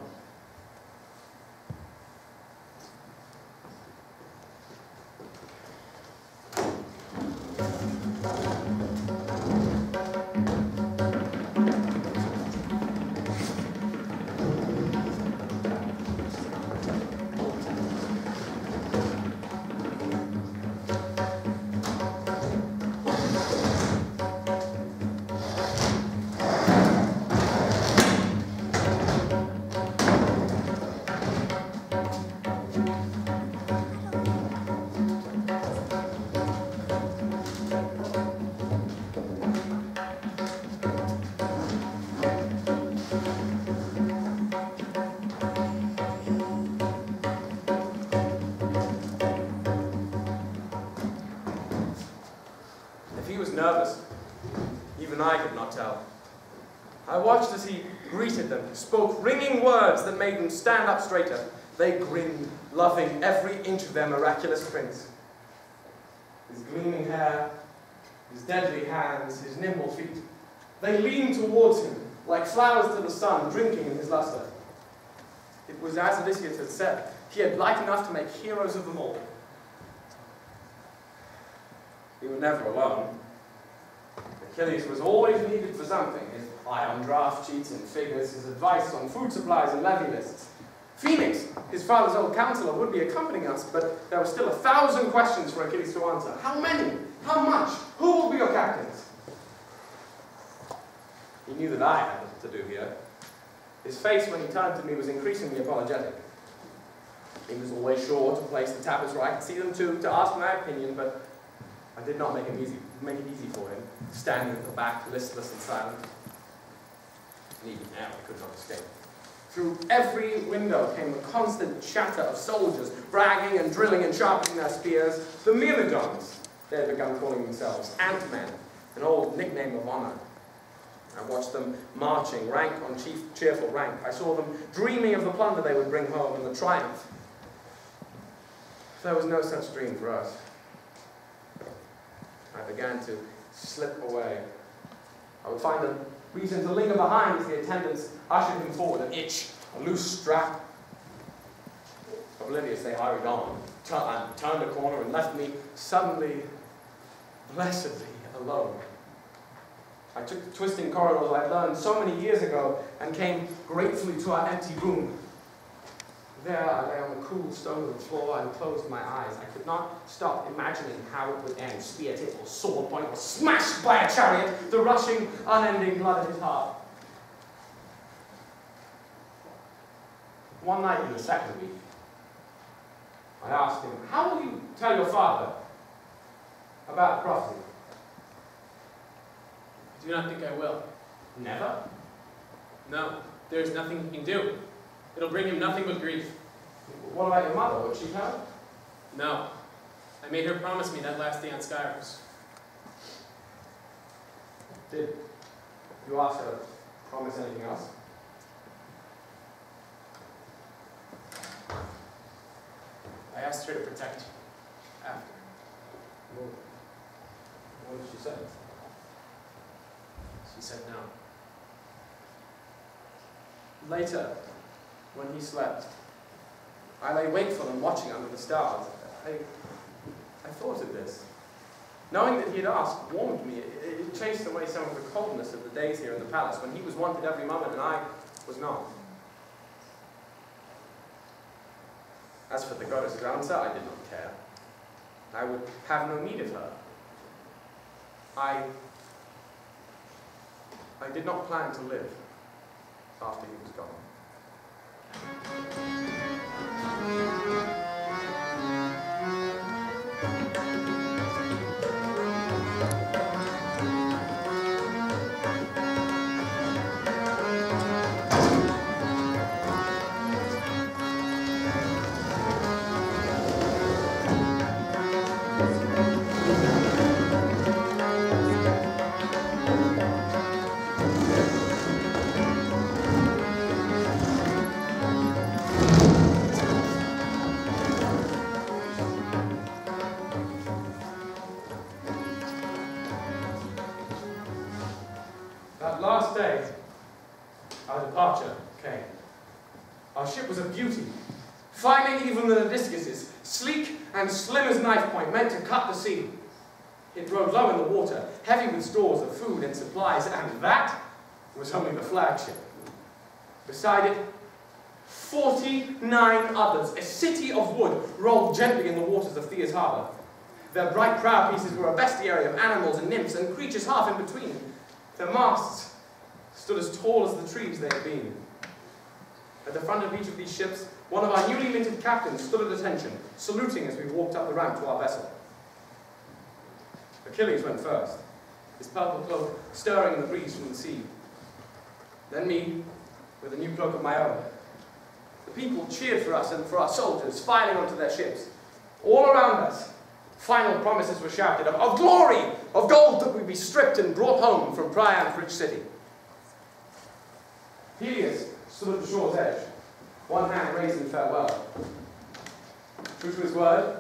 was nervous. Even I could not tell. I watched as he greeted them, spoke ringing words that made them stand up straighter. They grinned, loving every inch of their miraculous prince. His gleaming hair, his deadly hands, his nimble feet. They leaned towards him, like flowers to the sun, drinking in his luster. It was as Odysseus had said. He had light enough to make heroes of them all. He was never alone. Achilles was always needed for something. His eye on draft sheets and figures, his advice on food supplies and levy lists. Phoenix, his father's old counselor, would be accompanying us, but there were still 1,000 questions for Achilles to answer. How many? How much? Who will be your captains? He knew that I had little to do here. His face, when he turned to me, was increasingly apologetic. He was always sure to place the tablets where I could see them too, to ask my opinion, but I did not make it easy for him, standing at the back, listless and silent. And even now I could not escape. Through every window came the constant chatter of soldiers, bragging and drilling and sharpening their spears. The Myrmidons, they had begun calling themselves Ant-Men, an old nickname of honor. I watched them marching, rank on cheerful rank. I saw them dreaming of the plunder they would bring home and the triumph. There was no such dream for us. I began to slip away. I would find a reason to linger behind as the attendants ushered him forward, an itch, a loose strap. Oblivious, they hurried on, turned a corner and left me suddenly, blessedly alone. I took the twisting corridors I had learned so many years ago and came gratefully to our empty room. There I lay on the cool stone of the floor and closed my eyes. I could not stop imagining how it would end, spear tip or sword point or smashed by a chariot, the rushing, unending blood of his heart. One night in the second week, I asked him, how will you tell your father about the prophecy? I do not think I will. Never? No, there is nothing he can do. It'll bring him nothing but grief. What about your mother? Would she tell? No. I made her promise me that last day on Skyros. Did you ask her to promise anything else? I asked her to protect you after. What did she say? She said no. Later, when he slept, I lay wakeful and watching under the stars. I thought of this. Knowing that he had asked warmed me. It chased away some of the coldness of the days here in the palace, when he was wanted every moment and I was not. As for the goddess Granza, I did not care. I would have no need of her. I did not plan to live after he was gone. That last day, our departure came. Our ship was a beauty, finer even than Odysseus's, sleek and slim as knife point, meant to cut the sea. It rode low in the water, heavy with stores of food and supplies, and that was only the flagship. Beside it, 49 others, a city of wood, rolled gently in the waters of Thea's harbour. Their bright prow pieces were a bestiary of animals and nymphs and creatures half in between. Their masts stood as tall as the trees they had been. At the front of each of these ships, one of our newly minted captains stood at attention, saluting as we walked up the ramp to our vessel. Achilles went first, his purple cloak stirring in the breeze from the sea. Then me, with a new cloak of my own. The people cheered for us and for our soldiers, filing onto their ships. All around us, Final promises were shouted of glory, of gold that would be stripped and brought home from Priam's rich city. Helios stood at the shore's edge, one hand raised in farewell. True to his word,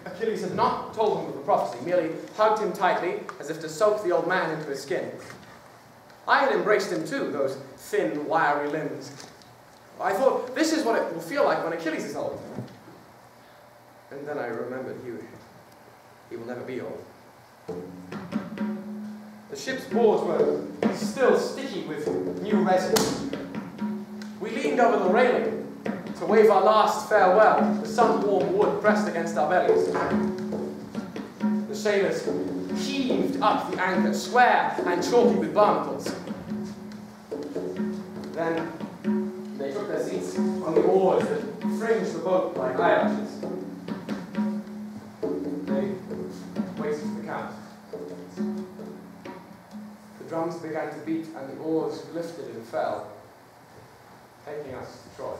Achilles had not told him of the prophecy, merely hugged him tightly as if to soak the old man into his skin. I had embraced him too, those thin, wiry limbs. I thought, this is what it will feel like when Achilles is old. And then I remembered he will never be old. The ship's boards were still sticky with new resin. We leaned over the railing to wave our last farewell, the sun-warm wood pressed against our bellies. The sailors heaved up the anchor, square and chalky with barnacles. Then they took their seats on the oars that fringed the boat like eyelashes. They waited for the count. The drums began to beat and the oars lifted and fell, taking us to Troy.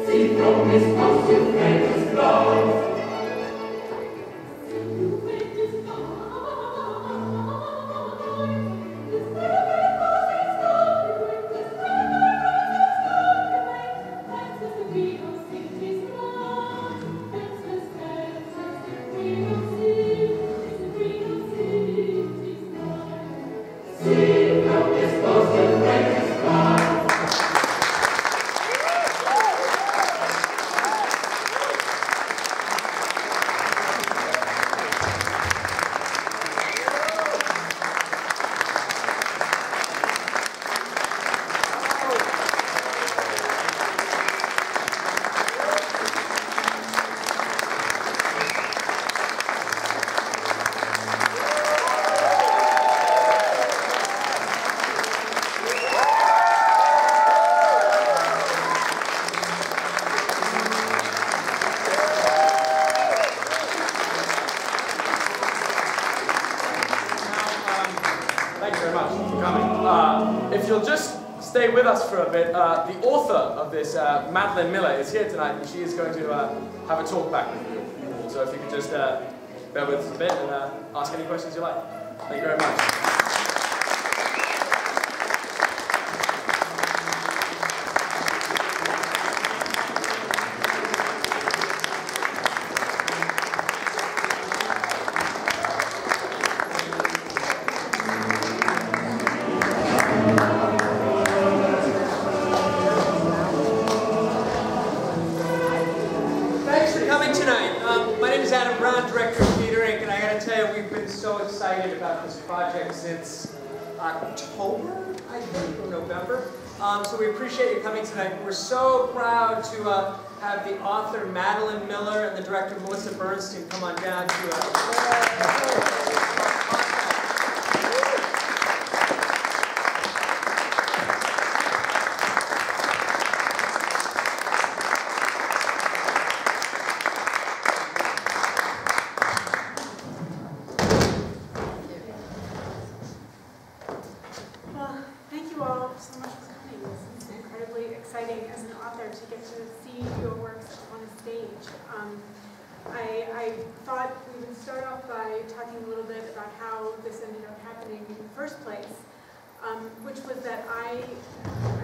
See from his house your famous love. If you'll just stay with us for a bit, the author of this, Madeline Miller, is here tonight, and she is going to have a talk back with you. So if you could just bear with us a bit and ask any questions you like. Thank you very much. Since October, I think, or November. So we appreciate you coming tonight. We're so proud to have the author Madeline Miller and the director Melissa Bernstein come on down to I thought we would start off by talking a little bit about how this ended up happening in the first place, which was that I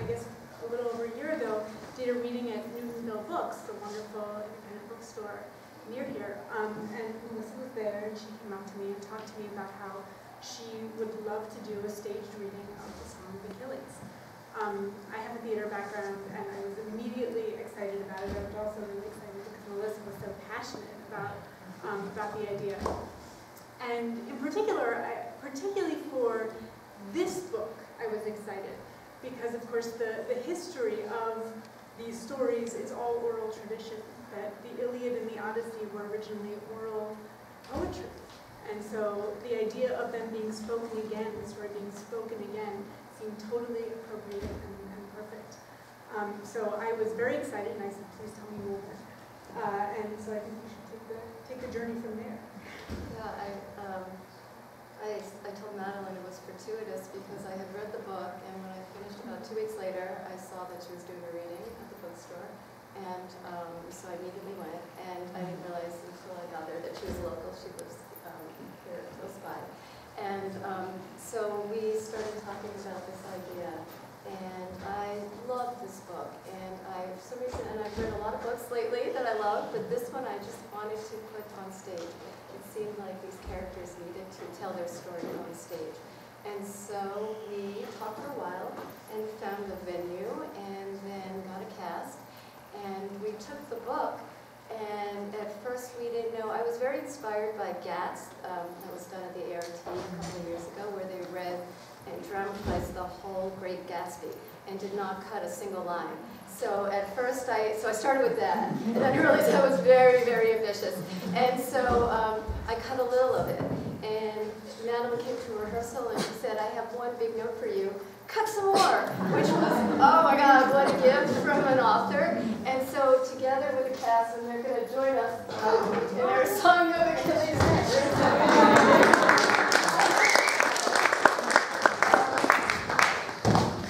guess a little over a year ago, did a reading at Newtonville Books, the wonderful independent bookstore near here, and Melissa was there, and she came up to me and talked to me about how she would love to do a staged reading of the Song of Achilles. I have a theater background, and I was immediately excited about it. I was also really excited because Melissa was so passionate about the idea. And in particular, particularly for this book, I was excited because, of course, the history of these stories is all oral tradition, that the Iliad and the Odyssey were originally oral poetry. And so the idea of them being spoken again, the story being spoken again, seemed totally appropriate and perfect. So I was very excited, and I said, please tell me more. And so I think we should take the journey from there. Yeah, I told Madeline it was fortuitous because I had read the book, and when I finished about 2 weeks later, I saw that she was doing a reading at the bookstore, and so I immediately went, and I didn't realize until I got there that she was local. She lives here close by. And so we started talking about this idea, and I love this book, and for some reason, and I've read a lot of books lately that I love, but this one I just wanted to put on stage. It seemed like these characters needed to tell their story on stage. And so we talked for a while and found a venue and then got a cast. And we took the book, and at first we didn't know. I was very inspired by Gats, that was done at the ART a couple of years ago, where they read and dramatized the whole Great Gatsby and did not cut a single line. So at first I started with that, and then I realized I was very, very ambitious. And so I cut a little of it. And Madeline came to rehearsal and she said, I have one big note for you. Cut some more, which was, oh my God, what a gift from an author. And so together with the cast, and they're going to join us in our song of Achilles.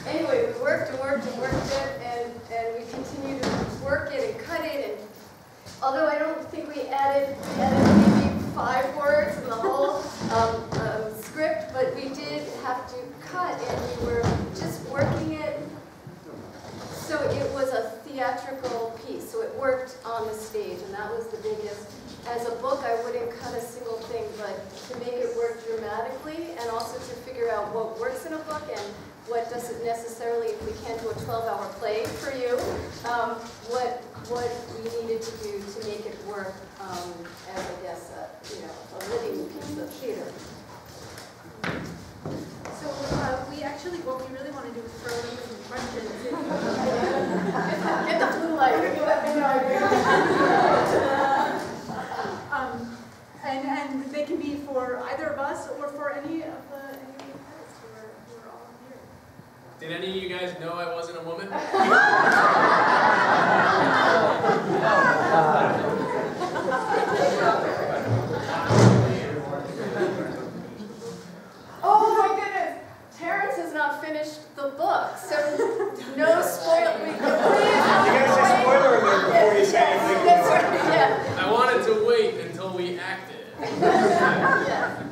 Anyway, we worked and worked and worked it, and we continued to work it and cut it. And although I don't think we added maybe 5 words in the whole script, but we did have to cut, and we were just working it so it was a theatrical piece, so it worked on the stage, and that was the biggest. As a book, I wouldn't cut a single thing, but to make it work dramatically, and also to figure out what works in a book and what doesn't necessarily, if we can't do a 12-hour play for you, what we needed to do to make it work as, I guess, a living piece of theater. So what we really want to do is throw in some questions. Get the blue light. You let me know. And they can be for either of us or for any of the artists who are all here. Did any of you guys know I wasn't a woman? Oh my goodness! Terrence has not finished the book, so no spoil. You gotta say spoiler alert before you say anything. That's right, yeah. I wanted to wait until we acted. Yeah.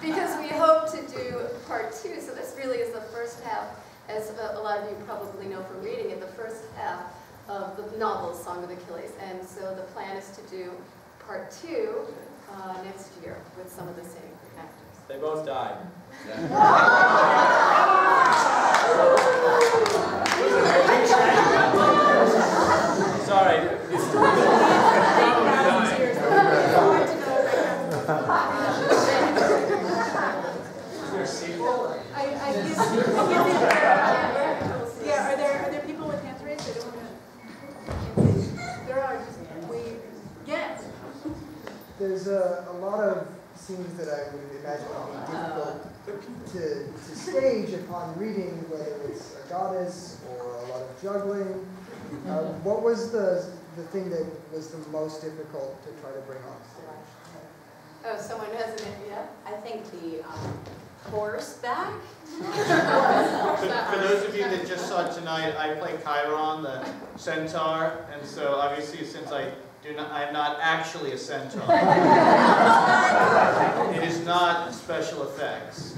Because we hope to do part 2, so this really is the first half, as a lot of you probably know from reading it, the first half of the novel Song of Achilles. And so the plan is to do part 2 next year with some of the same actors. They both died. Sorry. Yeah, are there people with hands raised? I don't want to. There are. Yes. There's a lot of scenes that I would imagine would be difficult to stage upon reading, whether it's a goddess or a lot of juggling. What was the thing that was the most difficult to try to bring on stage? Oh, someone has an idea? I think the horseback. For those of you that just saw it tonight, I play Chiron, the centaur, and so obviously since I'm not actually a centaur. It is not special effects.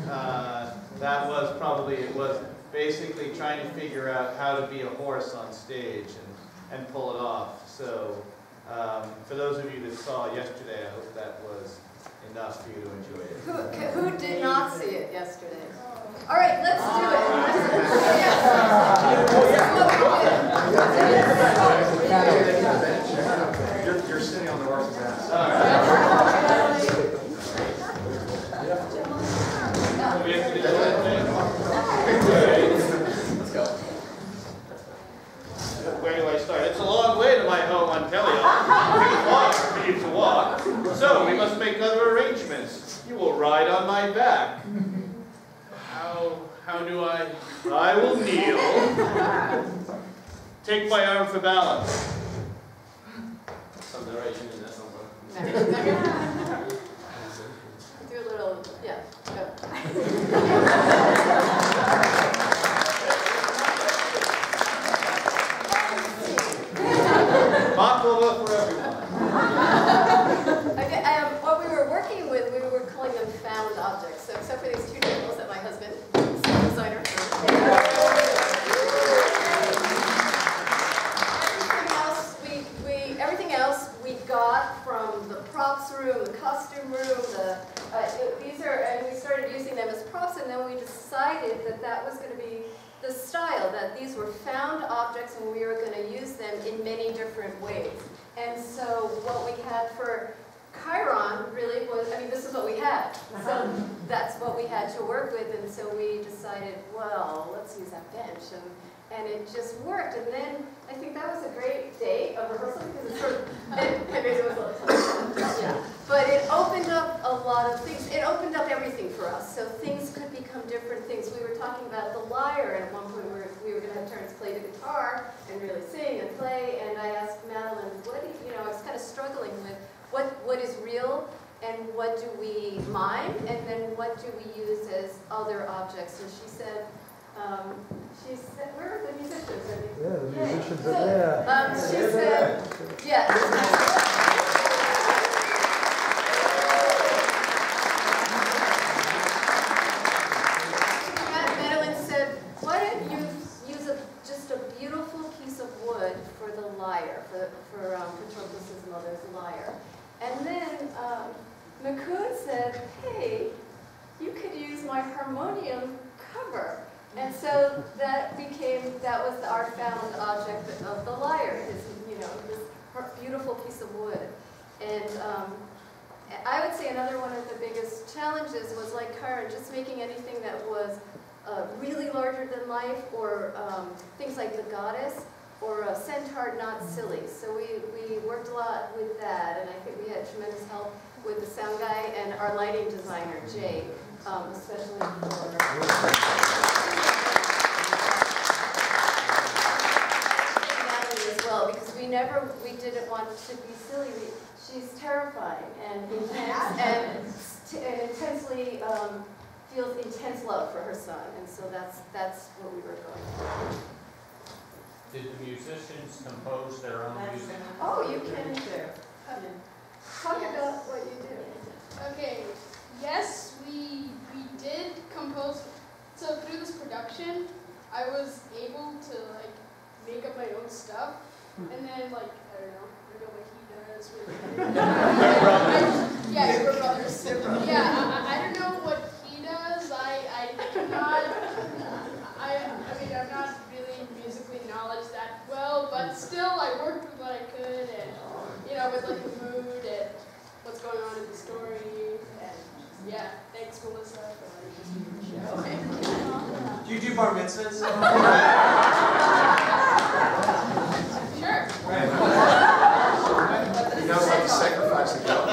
That was probably, it was basically trying to figure out how to be a horse on stage and pull it off. So for those of you that saw it yesterday, I hope that was enough for you to enjoy it. Who did not see it yesterday? All right, let's do it. You're sitting on the horse's ass. Let's go. Where do I start? It's a long way to my home on Pelion. Too far for you to walk. So we must make other arrangements. You will ride on my back. How do I? I will kneel. Take my arm for balance. Some narration in this one. Do a little, yeah, go. Baklava for everyone. Okay, what we were working with, we were calling them found objects. So except for these two tables that my husband, designer, everything else we got from the props room, the costume room, and we started using them as props, and then we decided that that was going to be the style, that these were found objects and we were going to use them in many different ways. And so what we had for Chiron really was, I mean, this is what we had. So that's what we had to work with, and so we decided, well, let's use that bench. And it just worked. And then I think that was a great day of rehearsal because it sort of, but it opened up a lot of things. It opened up everything for us. So things could become different things. We were talking about the lyre, and at one point we were going to have turns play the guitar and really sing and play. And I asked Madeline, I was kind of struggling with what is real and what do we mime, and then what do we use as other objects. And she said, where are the musicians? Yeah, the musicians are there. She said, yeah. Madeline said, why don't you use just a beautiful piece of wood for the lyre, for Patroclus' mother's lyre. And then McCoon said, hey, you could use my harmonium cover. And so that was our found object of the lyre, this beautiful piece of wood. And I would say another one of the biggest challenges was, like Chiron, just making anything that was really larger than life, or things like the goddess, or a centaur not silly. So we worked a lot with that, and I think we had tremendous help with the sound guy and our lighting designer, Jay, especially as well, because we didn't want to be silly. She's terrifying and intense, and intensely feels intense love for her son, and so that's what we were going for. Did the musicians compose their own music? Oh, you can talk about what you do. Okay, yes, we did compose. So through this production, I was able to make up my own stuff, and then I don't know what he does. Yeah, we're brothers. Yeah, I don't know what he does. I'm not really musically knowledge that well, but still I worked with what I could, and with the mood and what's going on in the story, and yeah, thanks Melissa for letting me show. Do you do bar mitzvahs? Sure. Right. He knows how to sacrifice a goat,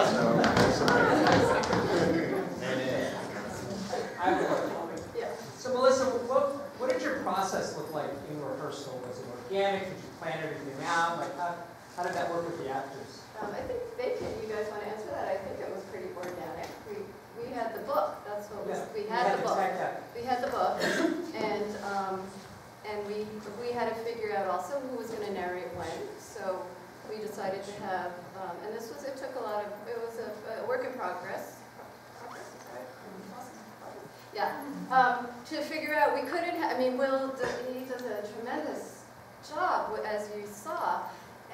So Melissa, what did your process look like in rehearsal? Was it organic? Did you plan everything out? How did that work with the actors? I think you guys want to answer that. I think it was pretty organic. We had the book. That's what we had the book. We had the book, and we had to figure out also who was going to narrate when. So we decided to have, and it took a lot of, it was a work in progress. Yeah, to figure out, we couldn't, Will, he does a tremendous job, as you saw,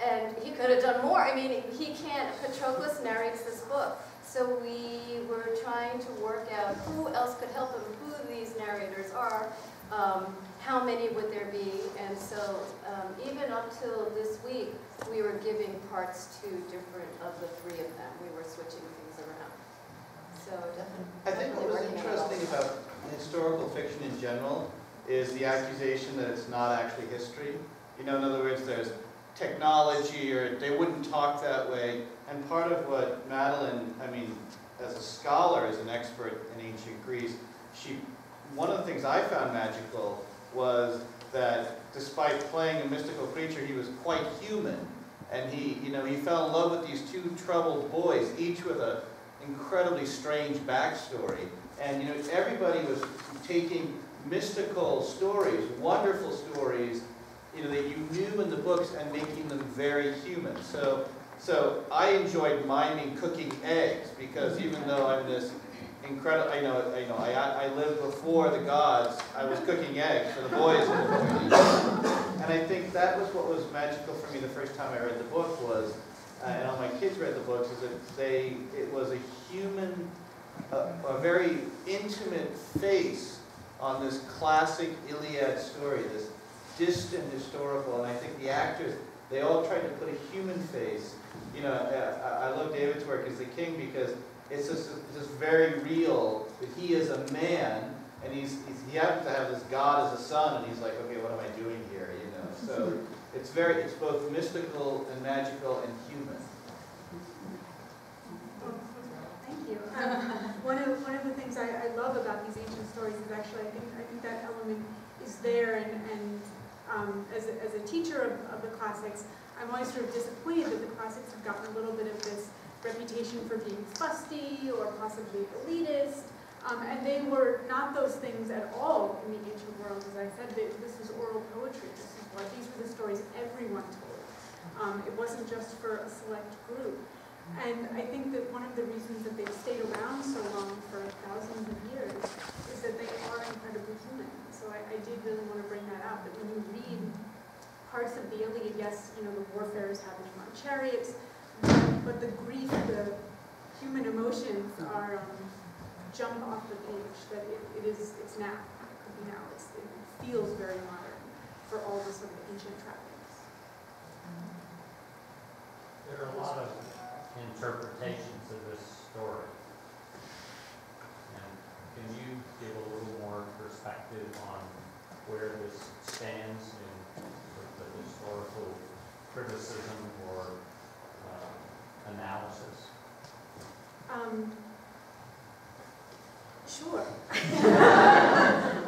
and he could have done more. He can't, Patroclus narrates this book, so we were trying to work out who else could help him, who these narrators are, how many would there be, and so even up till this week, we were giving parts to different of the three of them. We were switching things around. So definitely. I think what was interesting about historical fiction in general is the accusation that it's not actually history. In other words, there's technology, or they wouldn't talk that way. And part of what Madeline, as a scholar, as an expert in ancient Greece, one of the things I found magical was that despite playing a mystical creature, he was quite human. And he fell in love with these two troubled boys, each with an incredibly strange backstory. And you know, everybody was taking mystical stories, wonderful stories, you know, that you knew in the books and making them very human. So I enjoyed miming cooking eggs because even though I'm this incredible, I lived before the gods, I was cooking eggs for the boys in the movie. And I think that was what was magical for me the first time I read the book was, and all my kids read the books, is that it was a human, a very intimate face on this classic Iliad story, this distant historical, and I think the actors, they all tried to put a human face. You know, I love David's work as the king because it's just very real that he is a man, and he happens to have this God as a son, and he's like, okay, what am I doing here? You know, so it's both mystical and magical and human. Thank you. One of the things I love about these ancient stories is actually I think that element is there, and as a teacher of the classics, I'm always sort of disappointed that the classics have gotten a little bit of this reputation for being fusty or possibly elitist, and they were not those things at all in the ancient world. As I said, this is oral poetry. These were the stories everyone told. It wasn't just for a select group. And I think that one of the reasons that they've stayed around so long, for thousands of years, is that they are incredibly human. So I did really want to bring that out, that when you read parts of the Iliad, yes, you know, the warfare is happening on chariots, but the grief, the human emotions are jump off the page, that it's now, it could be now. It feels very modern for all the sort of ancient trappings. There are a lot of interpretations of this story. And can you give a little more perspective on where this stands in sort of the historical criticism or analysis? Sure.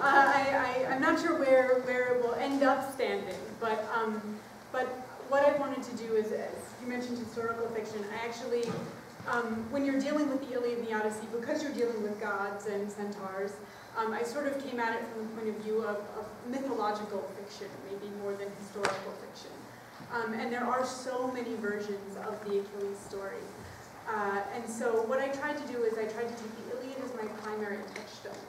I'm not sure where it will end up standing, but what I wanted to do is, as you mentioned historical fiction, I actually, when you're dealing with the Iliad and the Odyssey, because you're dealing with gods and centaurs, I sort of came at it from the point of view of mythological fiction, maybe more than historical fiction. And there are so many versions of the Achilles story. And so what I tried to do is I tried to take the Iliad as my primary touchstone.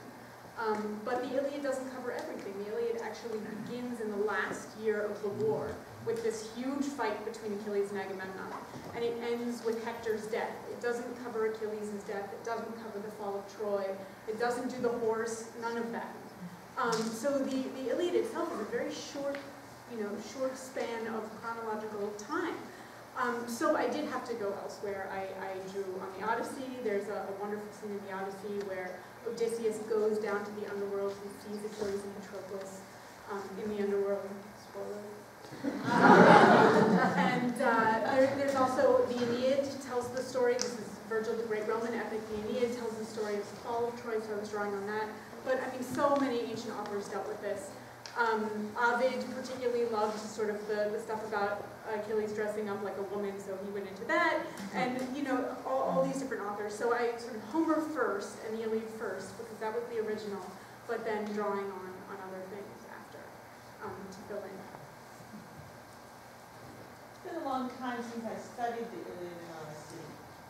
But the Iliad doesn't cover everything. The Iliad actually begins in the last year of the war with this huge fight between Achilles and Agamemnon. And it ends with Hector's death. It doesn't cover Achilles' death. It doesn't cover the fall of Troy. It doesn't do the horse, none of that. So the Iliad itself is a very short, short span of chronological time. So I did have to go elsewhere. I drew on the Odyssey. There's a wonderful scene in the Odyssey where Odysseus goes down to the underworld and sees Achilles and Patroclus in the underworld. Spoiler. And there's also the Aeneid tells the story. This is Virgil, the great Roman epic. The Aeneid tells the story of all of Troy, so I was drawing on that. But I mean, so many ancient authors dealt with this. Ovid particularly loved sort of the stuff about Achilles dressing up like a woman, so he went into that, and all these different authors. So I sort of Homer first and the Iliad first, because that was the original, but then drawing on other things after to fill in. It's been a long time since I studied the Iliad and Odyssey,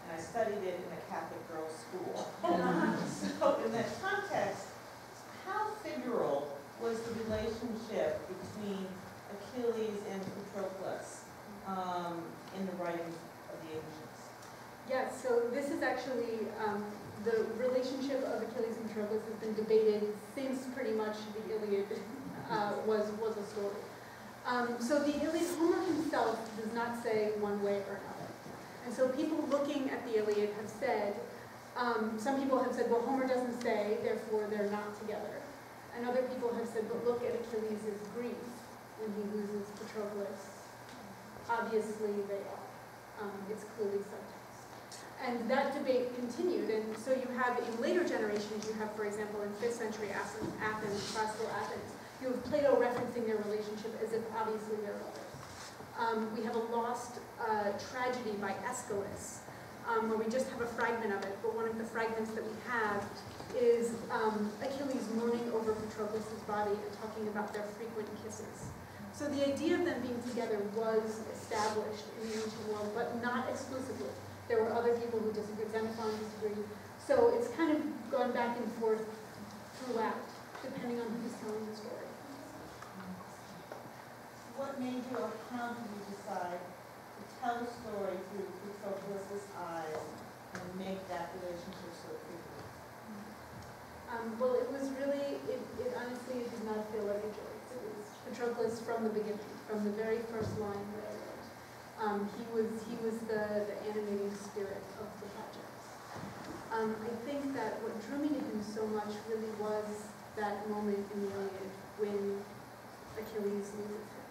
and I studied it in a Catholic girls' school. So in that context, how figural was the relationship between Achilles and Patroclus in the writings of the ancients? Yes, so this is actually, the relationship of Achilles and Patroclus has been debated since pretty much the Iliad was a story. So the Iliad, Homer himself does not say one way or another. And so people looking at the Iliad have said, some people have said, well, Homer doesn't say, therefore they're not together. And other people have said, but look at Achilles' grief when he loses Patroclus. Obviously they are. It's clearly subtext. And that debate continued. And so you have, in later generations, you have, for example, in 5th century Athens, classical Athens, you have Plato referencing their relationship as if obviously they're brothers. We have a lost tragedy by Aeschylus, where we just have a fragment of it, but one of the fragments that we have is Achilles mourning over Patroclus' body and talking about their frequent kisses. So the idea of them being together was established in the ancient world, but not exclusively. There were other people who disagreed. Xenophon disagreed. So it's kind of gone back and forth throughout, depending on who's telling the story. What made you, or how did you decide to tell the story through Patroclus' eyes and make that relationship so frequent? Well, it was really, it honestly did not feel like a choice. It was Patroclus from the beginning, from the very first line that I wrote. He was the animating spirit of the project. I think that what drew me to him so much really was that moment in the Iliad when Achilles loses him.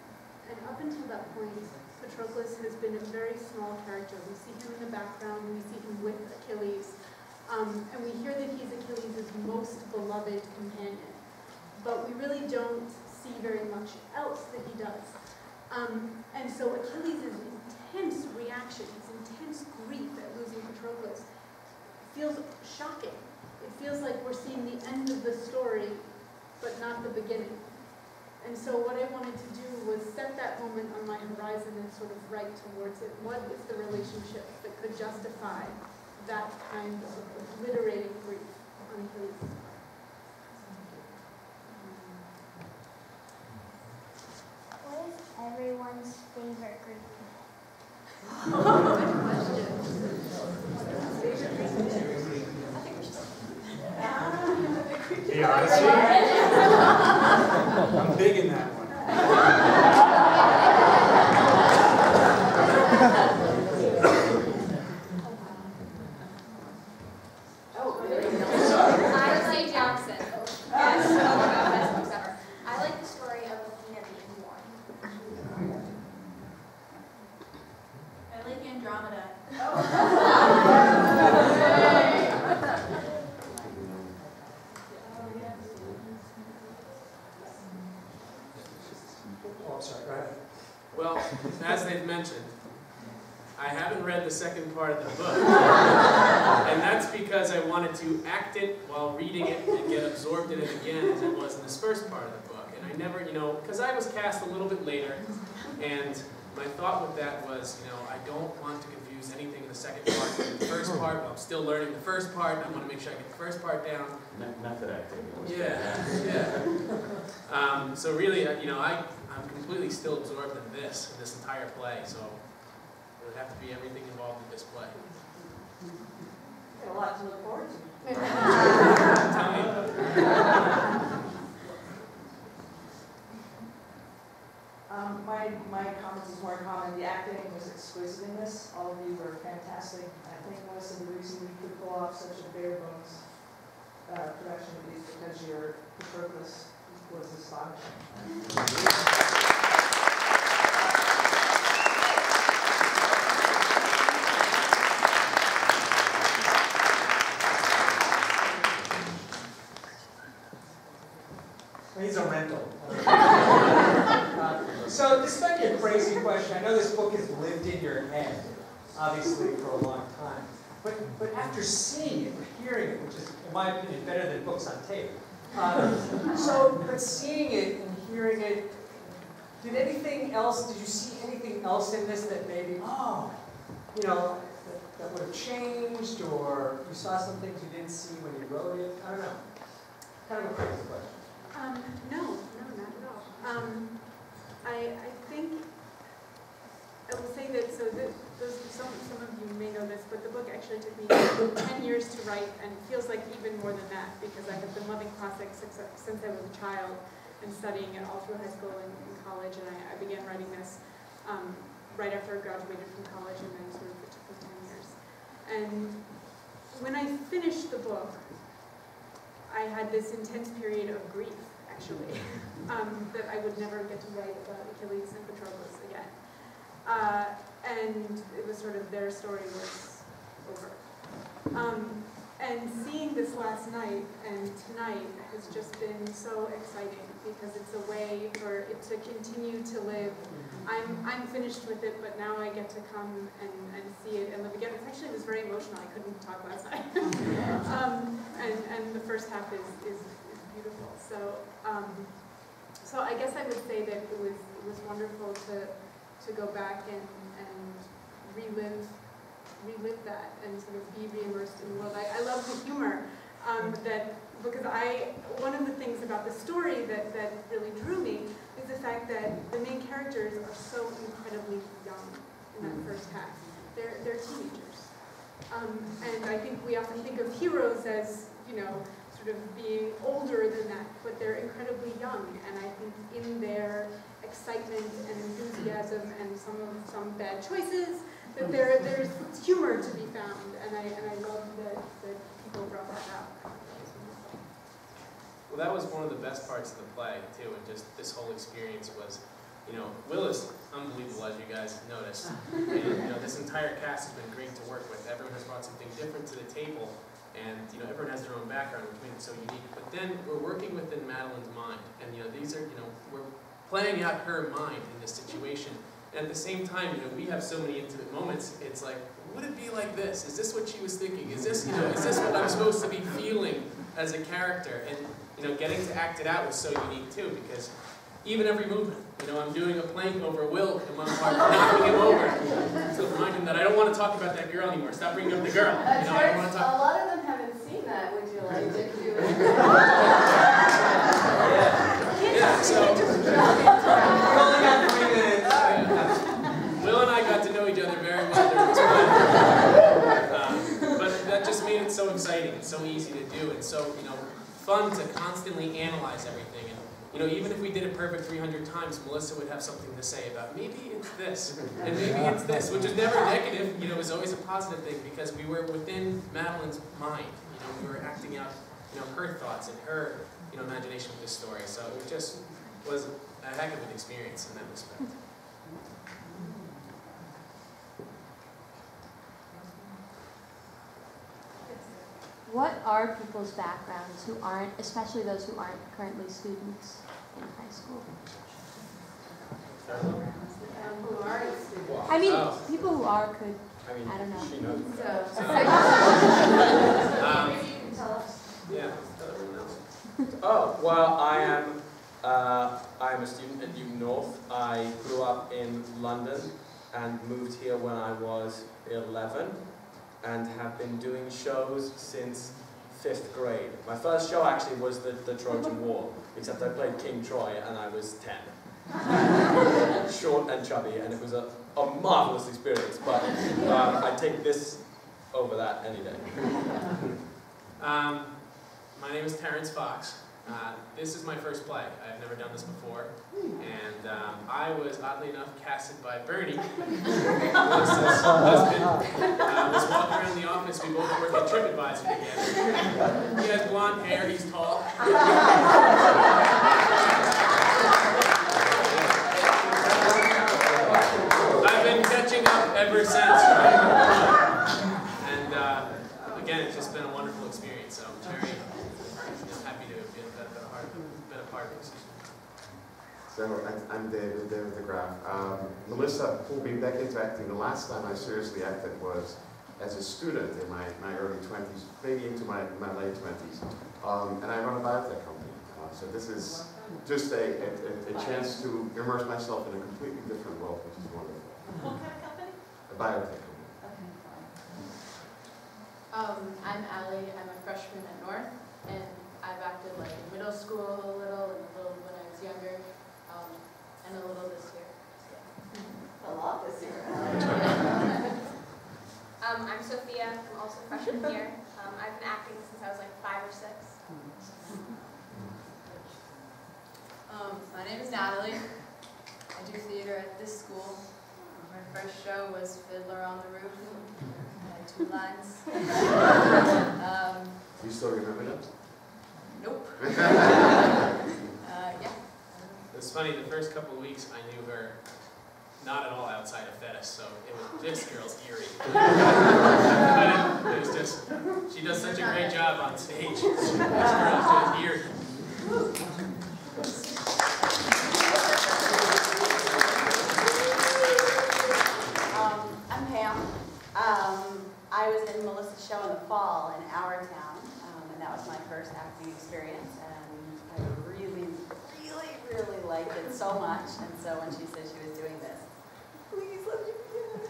And up until that point, Patroclus has been a very small character. We see him in the background, we see him with Achilles, and we hear that he's Achilles' most beloved companion. But we really don't see very much else that he does. And so Achilles' intense reaction, his intense grief at losing Patroclus, feels shocking. It feels like we're seeing the end of the story, but not the beginning. And so what I wanted to do was set that moment on my horizon and sort of write towards it. What is the relationship that could justify that kind of obliterating grief on Achilles' part? What is everyone's favorite Greek myth? Good question. I'm big in that one. Jackson. Yes. Oh my God, best books ever. I like the story of Athena being born. I like Andromeda. Oh, I'm sorry, go ahead. Well, as they've mentioned, I haven't read the second part of the book. And that's because I wanted to act it while reading it and get absorbed in it again as I was in this first part of the book. And I never, because I was cast a little bit later, and my thought with that was, I don't want to confuse anything in the second part with the first part. I'm still learning the first part, and I want to make sure I get the first part down. Method acting. Yeah. So really, I'm completely still absorbed in this entire play, so it would have to be everything involved in this play. Got a lot to look forward to. Tell me. My comments is more common. The acting was exquisite in this. All of you were fantastic. I think most of the reason you could pull off such a bare bones production of these because your Patroclus was astonishing. He's a rental. So this might be a crazy question. I know this book has lived in your head, obviously, for a long time. But after seeing it, or hearing it, which is, in my opinion, better than books on tape. But seeing it and hearing it, did you see anything else in this that maybe, that would have changed, or you saw some things you didn't see when you wrote it? I don't know. Kind of a crazy question. No, not at all. I think I will say that, some of you may know this, but the book actually took me 10 years to write, and it feels like even more than that, because I have been loving classics since I was a child and studying it all through high school and college, and I began writing this right after I graduated from college, and then sort of it took me 10 years. And when I finished the book, I had this intense period of grief, actually, that I would never get to write about Achilles and Patroclus again. And it was sort of their story was over. And seeing this last night and tonight has just been so exciting because it's a way for it to continue to live. I'm finished with it, but now I get to come and see it and live again. It was very emotional. I couldn't talk last night. And the first half is beautiful. So I guess I would say that it was wonderful to go back and relive that and sort of be re-immersed in the world. I love the humor because one of the things about the story that really drew me is the fact that the main characters are so incredibly young in that first half. They're teenagers. And I think we often think of heroes as, sort of being older than that, but they're incredibly young. And I think in their excitement and enthusiasm and some bad choices, that there's humor to be found, and I love that people brought that out. Well, that was one of the best parts of the play, too, and just this whole experience was, Will is unbelievable, as you guys noticed. And, this entire cast has been great to work with. Everyone has brought something different to the table, and, everyone has their own background, which makes it so unique. But then we're working within Madeline's mind, and, these are, we're playing out her mind in this situation. And at the same time, we have so many intimate moments. It's like, would it be like this? Is this what she was thinking? Is this, is this what I'm supposed to be feeling as a character? And, getting to act it out was so unique too, because even every movement, I'm doing a plank over Will in one part, knocking him over to remind him that I don't want to talk about that girl anymore. Stop bringing up the girl. I don't want to talk. A lot of them haven't seen that. Would you like to do it? Yeah. So. Will and I got to know each other very well during this play. But that just made it so exciting and so easy to do, and so, fun to constantly analyze everything. And, even if we did it perfect 300 times, Melissa would have something to say about maybe it's this, and maybe it's this, which is never negative, it was always a positive thing because we were within Madeline's mind. We were acting out, her thoughts and her, imagination with this story. So it just was a heck of an experience in that respect. What are people's backgrounds who aren't, especially those who aren't currently students in high school? Who are students? I mean, people who are could, I don't know. She knows. Maybe you can tell us. Yeah, tell everyone else. Oh, well, I'm a student at Newton North. I grew up in London and moved here when I was 11. And have been doing shows since 5th grade. My first show actually was the Trojan War, except I played King Troy and I was 10. Short and chubby, and it was a marvelous experience, but I take this over that any day. My name is Terrence Fox. This is my first play. I've never done this before. And I was, oddly enough, casted by Bernie, Melissa's husband. Was walking around the office. We both work at TripAdvisor together. He has blonde hair. He's tall. I've been catching up ever since. And again, it's just been a wonderful experience. So I'm very happy to have been a part of this. So I'm David de Graaf. Melissa pulled me back into acting. The last time I seriously acted was as a student in my early 20s, maybe into my late 20s. And I run a biotech company. So this is just a chance to immerse myself in a completely different world, which is wonderful. What kind of company? A biotech company. I'm Allie. I'm a freshman at North, and I've acted like in middle school a little, and a little when I was younger, and a little this year. So. A lot this year. I'm Sophia. I'm also a freshman here. I've been acting since I was like 5 or 6. My name is Natalie. I do theater at this school. My first show was Fiddler on the Roof. I had 2 lines. Do you still remember that? Nope. Yeah. It's funny, the first couple of weeks I knew her not at all outside of fetish, so it was, this girl's eerie. But it was just, she does such a great job on stage. This girl's just eerie. I'm Pam. I was in Melissa's show in the fall in our town, and that was my first acting experience, and I really liked it so much, and so when she said she was doing this, please let me do it.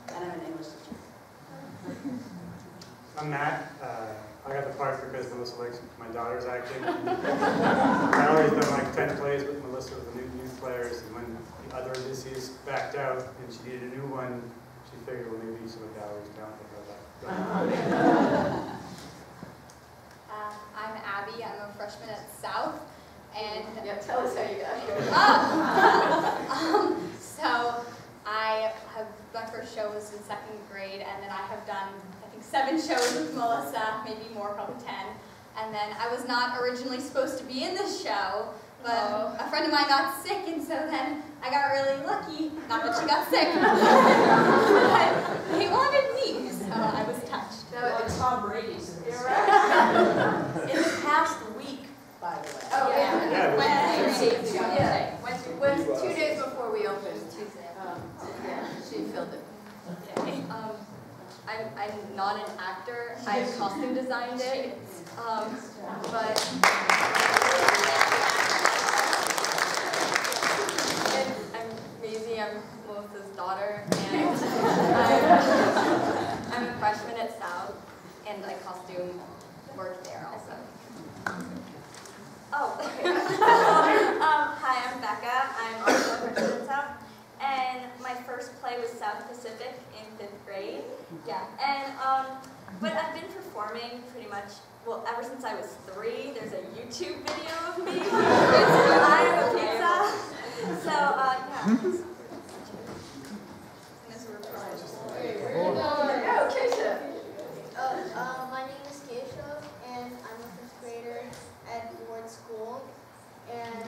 And I'm an English teacher. I'm Matt. I got the part because Melissa likes my daughter's acting. I always done like 10 plays with Melissa with the new players, and when the other Odysseus backed out and she needed a new one, she figured, well, maybe some of Valerie's talent would go back. I'm Abby. I'm a freshman at South, and tell us how you got here. So my first show was in 2nd grade, and then I have done, I think, 7 shows with Melissa, maybe more, probably 10. And then I was not originally supposed to be in this show, but a friend of mine got sick, and so then I got really lucky. Not that she got sick, but they wanted me, so I was touched. No, it's Tom Brady's. You're right. In the past week, by the way. Oh, yeah. Wednesday. Yeah. Wednesday. 2 days before we opened. Tuesday. Yeah, she filled it. I'm not an actor. I costume designed it, but I'm Maisie. I'm Melissa's daughter, and I'm a freshman at South, and I costume work there also. Oh, okay. Hi, I'm Becca. I'm also a freshman at South. And my first play was South Pacific in 5th grade. Yeah, and but I've been performing pretty much, well, ever since I was 3. There's a YouTube video of me. I am a pizza. So yeah. Okay, Keisha. My name is Keisha, and I'm a 5th grader at Ward School. And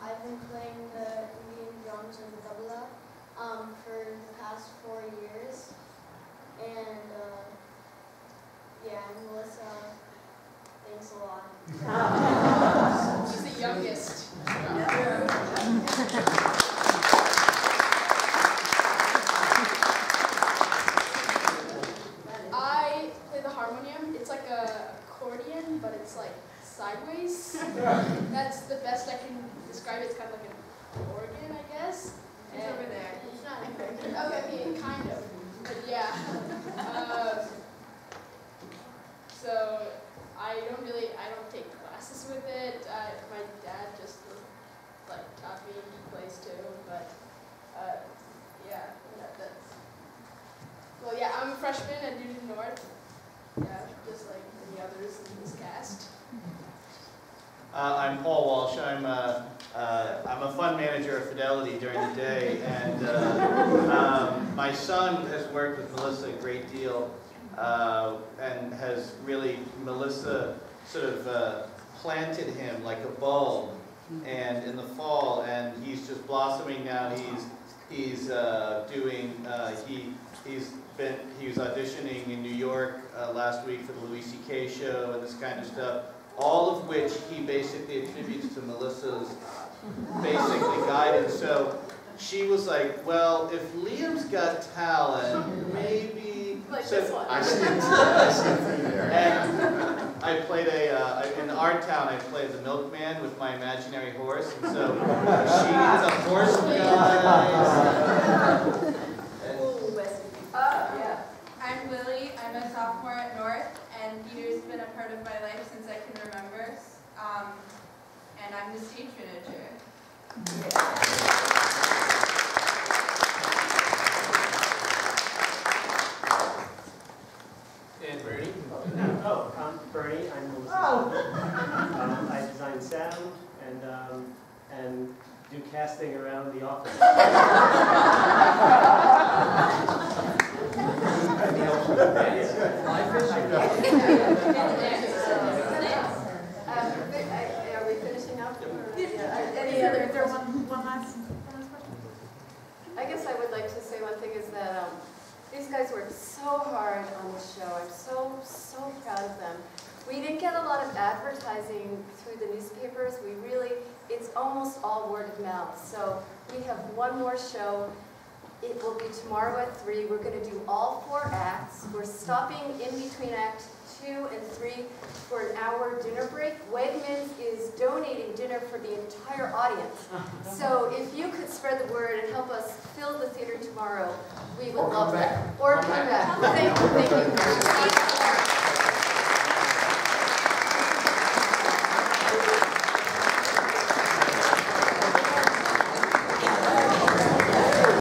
I've been playing the Indian drums and the tabla for the past 4 years. And yeah, and Melissa, thanks a lot. She's the youngest. I play the harmonium. It's like a accordion, but it's like sideways. That's the best I can describe it. It's kind of like an organ, I guess. It's over there. It's not an organ. Okay, I mean, kind of. But yeah. So I don't take classes with it. My dad just like taught me. He plays too, but yeah, that's. Well, yeah, I'm a freshman at Newton North. Yeah, just like many others in this cast. I'm Paul Walsh. I'm a fund manager at Fidelity during the day, and my son has worked with Melissa a great deal, and has really, Melissa sort of planted him like a bulb, and in the fall, and he's just blossoming now. He was auditioning in New York last week for the Louis C.K. show and this kind of stuff. All of which he basically attributes to Melissa's basically guidance. So she was like, well, if Liam's got talent, maybe... Like so, this one. I see it there. And I played in Art Town, I played the milkman with my imaginary horse. And so she's a horse guy. Yeah. I'm Lily. I'm a sophomore at North, and theater's been a part of my life since I can remember. And I'm the stage manager. And Bernie? Oh, I'm Bernie. I'm Melissa. I design sound and do casting around the office. Are we finishing up? Any other is there one last question? I guess I would like to say one thing is that these guys worked so hard on the show. I'm so proud of them. We didn't get a lot of advertising through the newspapers. It's almost all word of mouth. So we have one more show. It will be tomorrow at 3. We're going to do all 4 acts. We're stopping in between Act 2 and 3 for an hour dinner break. Wegmans is donating dinner for the entire audience. So if you could spread the word and help us fill the theater tomorrow, we would love that. Or come back. Thank you.